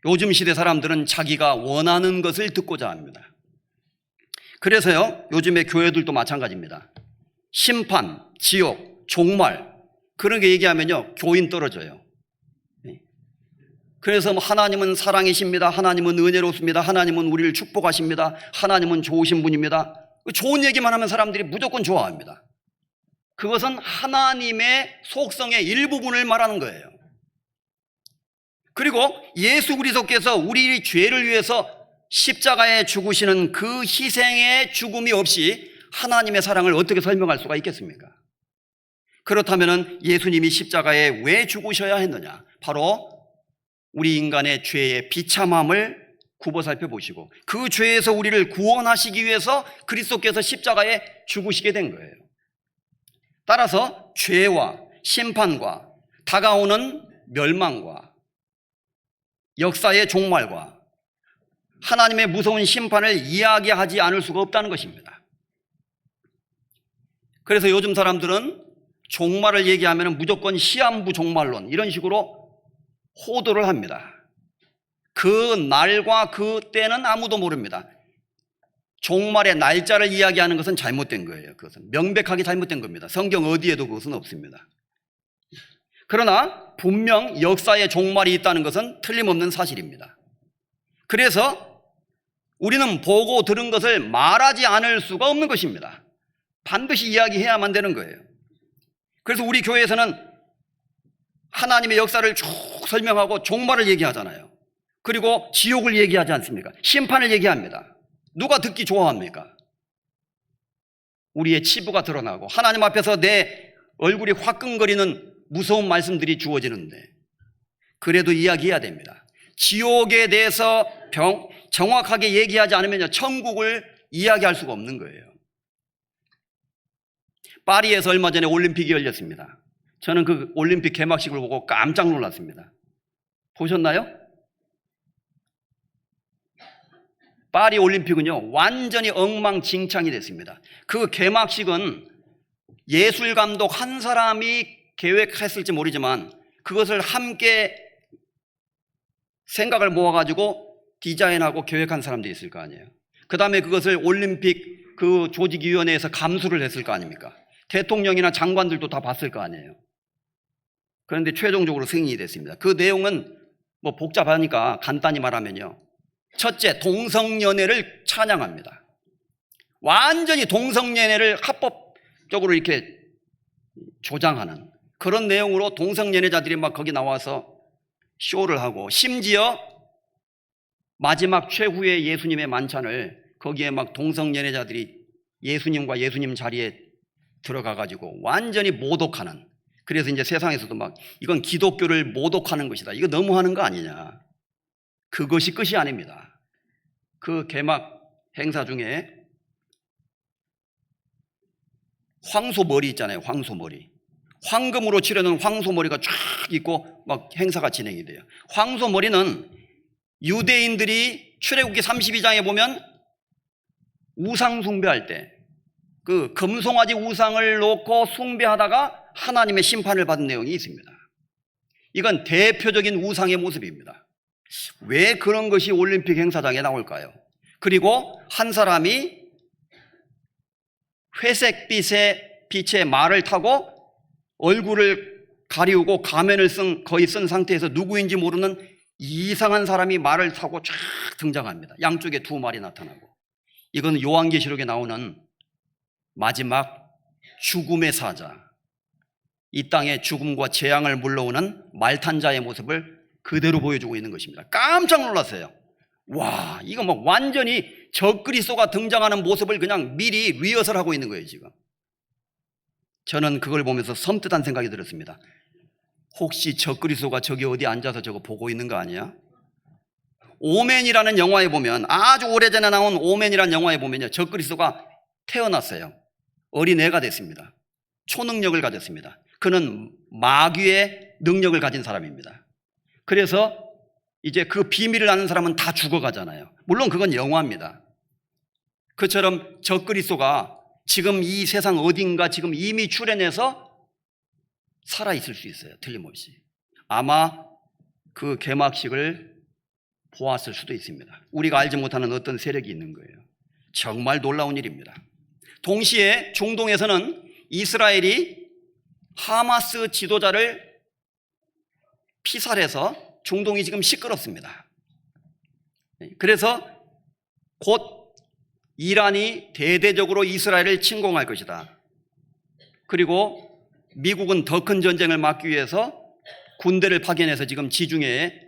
요즘 시대 사람들은 자기가 원하는 것을 듣고자 합니다. 그래서요, 요즘의 교회들도 마찬가지입니다. 심판, 지옥, 종말, 그런 게 얘기하면요, 교인 떨어져요. 그래서 하나님은 사랑이십니다. 하나님은 은혜롭습니다. 하나님은 우리를 축복하십니다. 하나님은 좋으신 분입니다. 좋은 얘기만 하면 사람들이 무조건 좋아합니다. 그것은 하나님의 속성의 일부분을 말하는 거예요. 그리고 예수 그리스도께서 우리 죄를 위해서 십자가에 죽으시는 그 희생의 죽음이 없이 하나님의 사랑을 어떻게 설명할 수가 있겠습니까? 그렇다면 예수님이 십자가에 왜 죽으셔야 했느냐? 바로 우리 인간의 죄의 비참함을 굽어 살펴보시고 그 죄에서 우리를 구원하시기 위해서 그리스도께서 십자가에 죽으시게 된 거예요. 따라서 죄와 심판과 다가오는 멸망과 역사의 종말과 하나님의 무서운 심판을 이야기하지 않을 수가 없다는 것입니다. 그래서 요즘 사람들은 종말을 얘기하면 무조건 시한부 종말론 이런 식으로 호도를 합니다. 그 날과 그 때는 아무도 모릅니다. 종말의 날짜를 이야기하는 것은 잘못된 거예요. 그것은 명백하게 잘못된 겁니다. 성경 어디에도 그것은 없습니다. 그러나 분명 역사의 종말이 있다는 것은 틀림없는 사실입니다. 그래서 우리는 보고 들은 것을 말하지 않을 수가 없는 것입니다. 반드시 이야기해야만 되는 거예요. 그래서 우리 교회에서는 하나님의 역사를 쭉 설명하고 종말을 얘기하잖아요. 그리고 지옥을 얘기하지 않습니까? 심판을 얘기합니다. 누가 듣기 좋아합니까? 우리의 치부가 드러나고 하나님 앞에서 내 얼굴이 화끈거리는 무서운 말씀들이 주어지는데 그래도 이야기해야 됩니다. 지옥에 대해서 정확하게 얘기하지 않으면 천국을 이야기할 수가 없는 거예요. 파리에서 얼마 전에 올림픽이 열렸습니다. 저는 그 올림픽 개막식을 보고 깜짝 놀랐습니다. 보셨나요? 파리 올림픽은요, 완전히 엉망진창이 됐습니다. 그 개막식은 예술 감독 한 사람이 계획했을지 모르지만 그것을 함께 생각을 모아가지고 디자인하고 계획한 사람들이 있을 거 아니에요. 그 다음에 그것을 올림픽 그 조직위원회에서 감수를 했을 거 아닙니까? 대통령이나 장관들도 다 봤을 거 아니에요. 그런데 최종적으로 승인이 됐습니다. 그 내용은 뭐 복잡하니까 간단히 말하면요. 첫째, 동성연애를 찬양합니다. 완전히 동성연애를 합법적으로 이렇게 조장하는 그런 내용으로 동성연애자들이 막 거기 나와서 쇼를 하고 심지어 마지막 최후의 예수님의 만찬을 거기에 막 동성연애자들이 예수님과 예수님 자리에 들어가가지고 완전히 모독하는, 그래서 이제 세상에서도 막 이건 기독교를 모독하는 것이다, 이거 너무하는 거 아니냐. 그것이 끝이 아닙니다. 그 개막 행사 중에 황소머리 있잖아요. 황소머리, 황금으로 칠해놓은 황소머리가 쫙 있고 막 행사가 진행이 돼요. 황소머리는 유대인들이 출애굽기 32장에 보면 우상 숭배할 때 그 금송아지 우상을 놓고 숭배하다가 하나님의 심판을 받은 내용이 있습니다. 이건 대표적인 우상의 모습입니다. 왜 그런 것이 올림픽 행사장에 나올까요? 그리고 한 사람이 회색빛의 말을 타고 얼굴을 가리우고 가면을 거의 쓴 상태에서 누구인지 모르는 이상한 사람이 말을 타고 쫙 등장합니다. 양쪽에 두 말이 나타나고. 이건 요한계시록에 나오는 마지막 죽음의 사자, 이 땅에 죽음과 재앙을 물러오는 말탄 자의 모습을 그대로 보여주고 있는 것입니다. 깜짝 놀랐어요. 와, 이거 막 완전히 적그리스도가 등장하는 모습을 그냥 미리 리허설하고 있는 거예요, 지금. 저는 그걸 보면서 섬뜩한 생각이 들었습니다. 혹시 적그리스도가 저기 어디 앉아서 저거 보고 있는 거 아니야? 오맨이라는 영화에 보면, 아주 오래전에 나온 오맨이라는 영화에 보면요, 적그리스도가 태어났어요. 어린애가 됐습니다. 초능력을 가졌습니다. 그는 마귀의 능력을 가진 사람입니다. 그래서 이제 그 비밀을 아는 사람은 다 죽어가잖아요. 물론 그건 영화입니다. 그처럼 적그리스도가 지금 이 세상 어딘가 지금 이미 출현해서 살아있을 수 있어요. 틀림없이. 아마 그 개막식을 보았을 수도 있습니다. 우리가 알지 못하는 어떤 세력이 있는 거예요. 정말 놀라운 일입니다. 동시에 중동에서는 이스라엘이 하마스 지도자를 피살해서 중동이 지금 시끄럽습니다. 그래서 곧 이란이 대대적으로 이스라엘을 침공할 것이다. 그리고 미국은 더 큰 전쟁을 막기 위해서 군대를 파견해서 지금 지중해에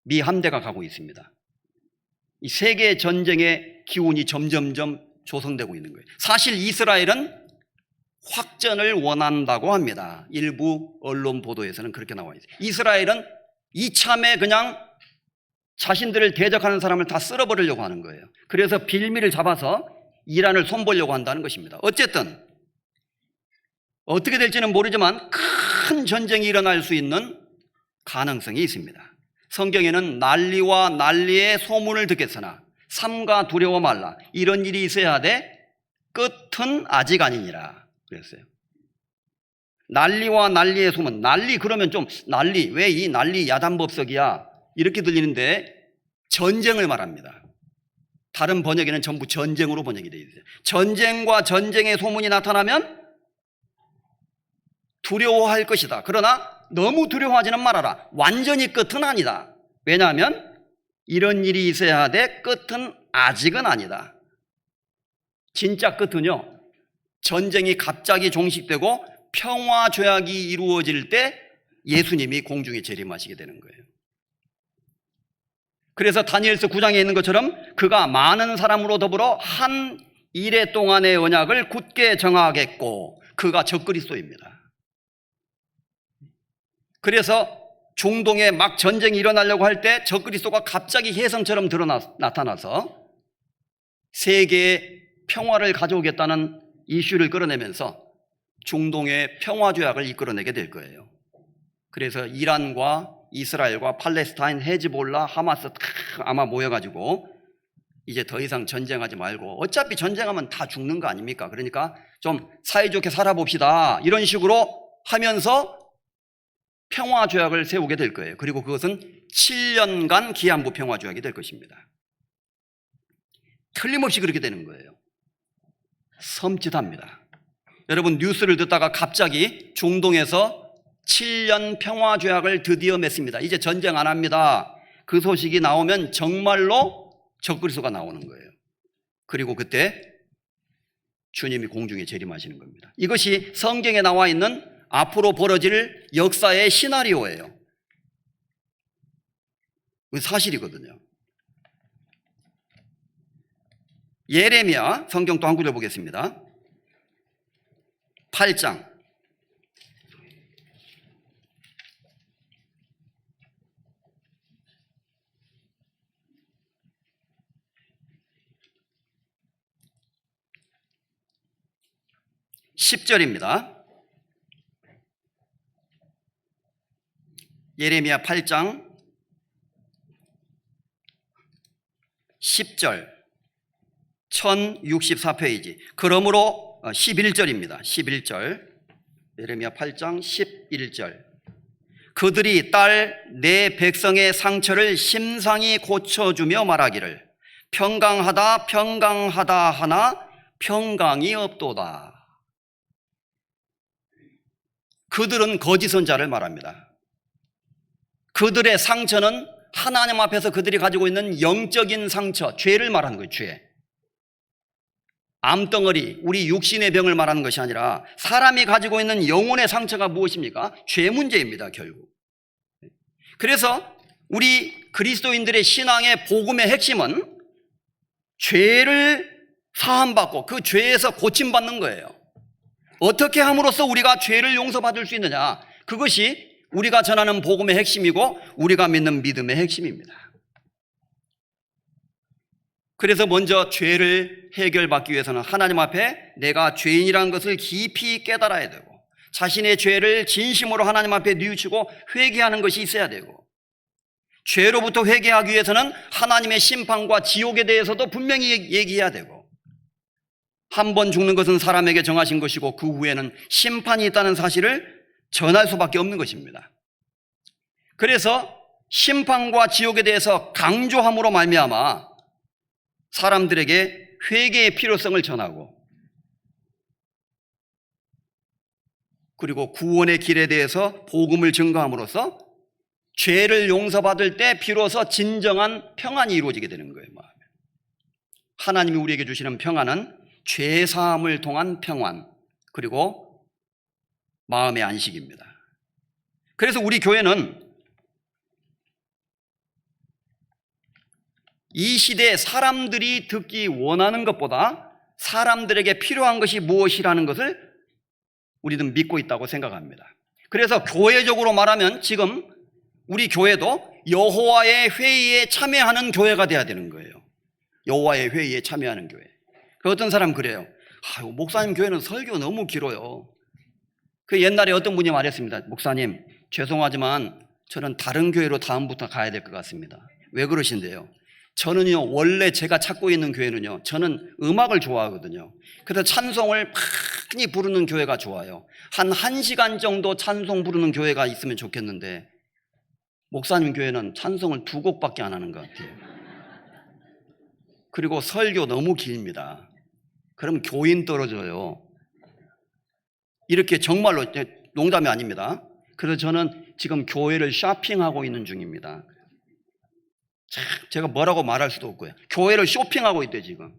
미 함대가 가고 있습니다. 이 세계 전쟁의 기운이 점점점 조성되고 있는 거예요. 사실 이스라엘은 확전을 원한다고 합니다. 일부 언론 보도에서는 그렇게 나와 있어요. 이스라엘은 이참에 그냥 자신들을 대적하는 사람을 다 쓸어버리려고 하는 거예요. 그래서 빌미를 잡아서 이란을 손보려고 한다는 것입니다. 어쨌든 어떻게 될지는 모르지만 큰 전쟁이 일어날 수 있는 가능성이 있습니다. 성경에는 난리와 난리의 소문을 듣겠으나 삼가 두려워 말라. 이런 일이 있어야 하되 끝은 아직 아니니라 그랬어요. 난리와 난리의 소문. 난리 그러면 좀 난리. 왜 이 난리 야단법석이야? 이렇게 들리는데 전쟁을 말합니다. 다른 번역에는 전부 전쟁으로 번역이 되어 있어요. 전쟁과 전쟁의 소문이 나타나면 두려워할 것이다. 그러나 너무 두려워하지는 말아라. 완전히 끝은 아니다. 왜냐하면 이런 일이 있어야 하되 끝은 아직은 아니다. 진짜 끝은요, 전쟁이 갑자기 종식되고 평화 조약이 이루어질 때 예수님이 공중에 재림하시게 되는 거예요. 그래서 다니엘서 9장에 있는 것처럼 그가 많은 사람으로 더불어 한 이레 동안의 언약을 굳게 정하겠고, 그가 적그리스도입니다. 그래서 중동에 막 전쟁이 일어나려고 할 때 적그리스도가 갑자기 혜성처럼 나타나서 세계의 평화를 가져오겠다는 이슈를 끌어내면서 중동의 평화조약을 이끌어내게 될 거예요. 그래서 이란과 이스라엘과 팔레스타인, 헤즈볼라, 하마스 아마 모여가지고 이제 더 이상 전쟁하지 말고, 어차피 전쟁하면 다 죽는 거 아닙니까? 그러니까 좀 사이좋게 살아봅시다, 이런 식으로 하면서 평화조약을 세우게 될 거예요. 그리고 그것은 7년간 기한부 평화조약이 될 것입니다. 틀림없이 그렇게 되는 거예요. 섬찟합니다. 여러분, 뉴스를 듣다가 갑자기 중동에서 7년 평화조약을 드디어 맺습니다. 이제 전쟁 안 합니다. 그 소식이 나오면 정말로 적그리스도가 나오는 거예요. 그리고 그때 주님이 공중에 재림하시는 겁니다. 이것이 성경에 나와 있는 앞으로 벌어질 역사의 시나리오예요. 사실이거든요. 예레미야, 성경 또 한 구절 보겠습니다. 8장 10절입니다. 예레미야 8장 10절 1064페이지. 그러므로 11절입니다. 11절. 예레미야 8장 11절. 그들이 딸 내 백성의 상처를 심상히 고쳐주며 말하기를 평강하다 평강하다 하나 평강이 없도다. 그들은 거짓 선자를 말합니다. 그들의 상처는 하나님 앞에서 그들이 가지고 있는 영적인 상처, 죄를 말하는 거예요. 죄. 암덩어리, 우리 육신의 병을 말하는 것이 아니라 사람이 가지고 있는 영혼의 상처가 무엇입니까? 죄 문제입니다, 결국. 그래서 우리 그리스도인들의 신앙의 복음의 핵심은 죄를 사함받고 그 죄에서 고침받는 거예요. 어떻게 함으로써 우리가 죄를 용서받을 수 있느냐? 그것이 우리가 전하는 복음의 핵심이고 우리가 믿는 믿음의 핵심입니다. 그래서 먼저 죄를 해결받기 위해서는 하나님 앞에 내가 죄인이라는 것을 깊이 깨달아야 되고 자신의 죄를 진심으로 하나님 앞에 뉘우치고 회개하는 것이 있어야 되고 죄로부터 회개하기 위해서는 하나님의 심판과 지옥에 대해서도 분명히 얘기해야 되고 한 번 죽는 것은 사람에게 정하신 것이고 그 후에는 심판이 있다는 사실을 전할 수밖에 없는 것입니다. 그래서 심판과 지옥에 대해서 강조함으로 말미암아 사람들에게 회개의 필요성을 전하고 그리고 구원의 길에 대해서 복음을 증거함으로써 죄를 용서받을 때 비로소 진정한 평안이 이루어지게 되는 거예요. 하나님이 우리에게 주시는 평안은 죄 사함을 통한 평안 그리고 마음의 안식입니다. 그래서 우리 교회는 이 시대에 사람들이 듣기 원하는 것보다 사람들에게 필요한 것이 무엇이라는 것을 우리는 믿고 있다고 생각합니다. 그래서 교회적으로 말하면 지금 우리 교회도 여호와의 회의에 참여하는 교회가 돼야 되는 거예요. 여호와의 회의에 참여하는 교회. 어떤 사람 그래요. 목사님 교회는 설교 너무 길어요. 그 옛날에 어떤 분이 말했습니다. 목사님 죄송하지만 저는 다른 교회로 다음부터 가야 될 것 같습니다. 왜 그러신데요? 저는요 원래 제가 찾고 있는 교회는요 저는 음악을 좋아하거든요. 그래서 찬송을 많이 부르는 교회가 좋아요. 한 1시간 정도 찬송 부르는 교회가 있으면 좋겠는데 목사님 교회는 찬송을 2곡밖에 안 하는 것 같아요. 그리고 설교 너무 깁니다. 그럼 교인 떨어져요. 이렇게 정말로 농담이 아닙니다. 그래서 저는 지금 교회를 쇼핑하고 있는 중입니다. 제가 뭐라고 말할 수도 없고요. 교회를 쇼핑하고 있대요 지금.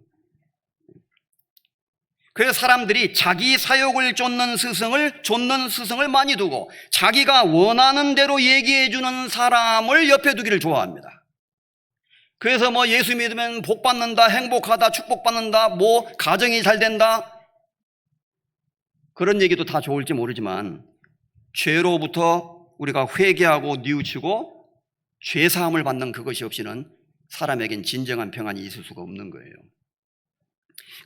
그래서 사람들이 자기 사욕을 좇는 스승을 많이 두고 자기가 원하는 대로 얘기해 주는 사람을 옆에 두기를 좋아합니다. 그래서 뭐 예수 믿으면 복 받는다, 행복하다, 축복받는다, 뭐 가정이 잘 된다 그런 얘기도 다 좋을지 모르지만 죄로부터 우리가 회개하고 뉘우치고 죄 사함을 받는 그것이 없이는 사람에겐 진정한 평안이 있을 수가 없는 거예요.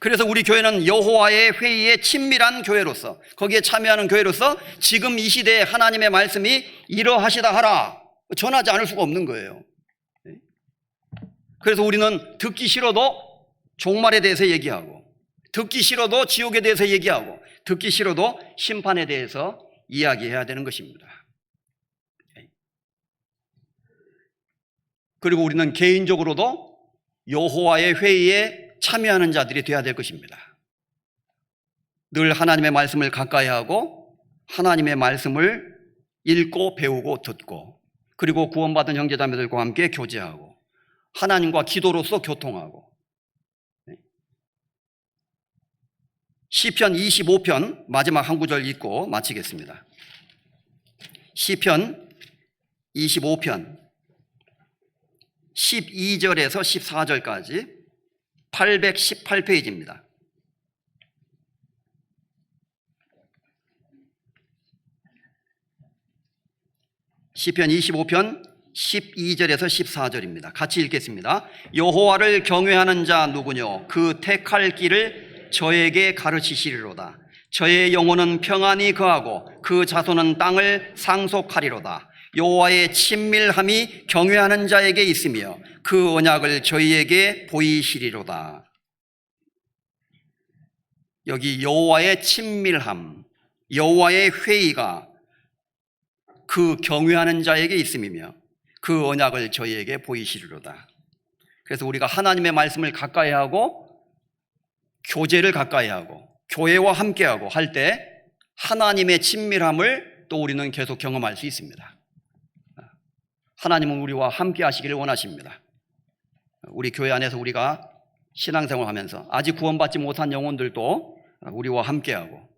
그래서 우리 교회는 여호와의 회의에 친밀한 교회로서 거기에 참여하는 교회로서 지금 이 시대에 하나님의 말씀이 이러하시다 하라 전하지 않을 수가 없는 거예요. 그래서 우리는 듣기 싫어도 종말에 대해서 얘기하고 듣기 싫어도 지옥에 대해서 얘기하고 듣기 싫어도 심판에 대해서 이야기해야 되는 것입니다. 그리고 우리는 개인적으로도 여호와의 회의에 참여하는 자들이 되어야 될 것입니다. 늘 하나님의 말씀을 가까이 하고 하나님의 말씀을 읽고 배우고 듣고 그리고 구원받은 형제자매들과 함께 교제하고 하나님과 기도로서 교통하고 시편 25편 마지막 한 구절 읽고 마치겠습니다. 시편 25편 12절에서 14절까지 818페이지입니다. 시편 25편 12절에서 14절입니다. 같이 읽겠습니다. 여호와를 경외하는 자 누구뇨? 그 택할 길을 저에게 가르치시리로다. 저의 영혼은 평안히 거하고 그 자손은 땅을 상속하리로다. 여호와의 친밀함이 경외하는 자에게 있으며 그 언약을 저희에게 보이시리로다. 여기 여호와의 친밀함, 여호와의 회의가 그 경외하는 자에게 있음이며 그 언약을 저희에게 보이시리로다. 그래서 우리가 하나님의 말씀을 가까이 하고 교제를 가까이 하고 교회와 함께하고 할 때 하나님의 친밀함을 또 우리는 계속 경험할 수 있습니다. 하나님은 우리와 함께 하시기를 원하십니다. 우리 교회 안에서 우리가 신앙생활을 하면서 아직 구원받지 못한 영혼들도 우리와 함께하고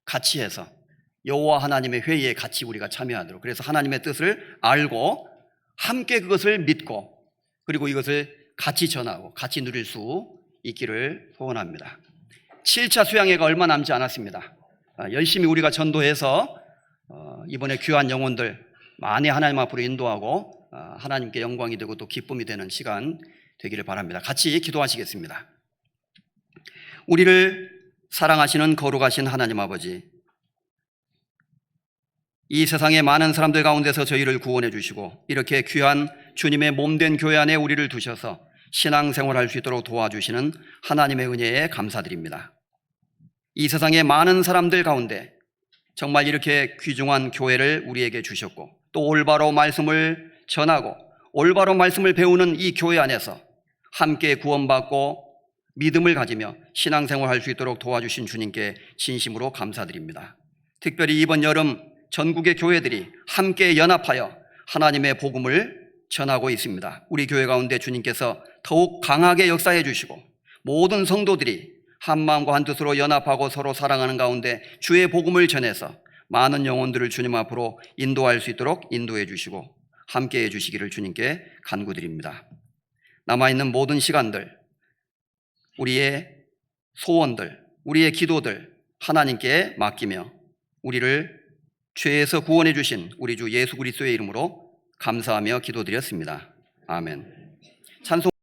같이 해서 여호와 하나님의 회의에 같이 우리가 참여하도록, 그래서 하나님의 뜻을 알고 함께 그것을 믿고 그리고 이것을 같이 전하고 같이 누릴 수 있기를 소원합니다. 7차 수양회가 얼마 남지 않았습니다. 열심히 우리가 전도해서 이번에 귀한 영혼들 많이 하나님 앞으로 인도하고 하나님께 영광이 되고 또 기쁨이 되는 시간 되기를 바랍니다. 같이 기도하시겠습니다. 우리를 사랑하시는 거룩하신 하나님 아버지, 이 세상의 많은 사람들 가운데서 저희를 구원해 주시고 이렇게 귀한 주님의 몸된 교회 안에 우리를 두셔서 신앙생활할 수 있도록 도와주시는 하나님의 은혜에 감사드립니다. 이 세상의 많은 사람들 가운데 정말 이렇게 귀중한 교회를 우리에게 주셨고 또 올바로 말씀을 전하고 올바로 말씀을 배우는 이 교회 안에서 함께 구원받고 믿음을 가지며 신앙생활할 수 있도록 도와주신 주님께 진심으로 감사드립니다. 특별히 이번 여름 전국의 교회들이 함께 연합하여 하나님의 복음을 전하고 있습니다. 우리 교회 가운데 주님께서 더욱 강하게 역사해 주시고 모든 성도들이 한마음과 한뜻으로 연합하고 서로 사랑하는 가운데 주의 복음을 전해서 많은 영혼들을 주님 앞으로 인도할 수 있도록 인도해 주시고 함께해 주시기를 주님께 간구드립니다. 남아있는 모든 시간들 우리의 소원들, 우리의 기도들 하나님께 맡기며 우리를 죄에서 구원해 주신 우리 주 예수 그리스도의 이름으로 감사하며 기도드렸습니다. 아멘. 찬송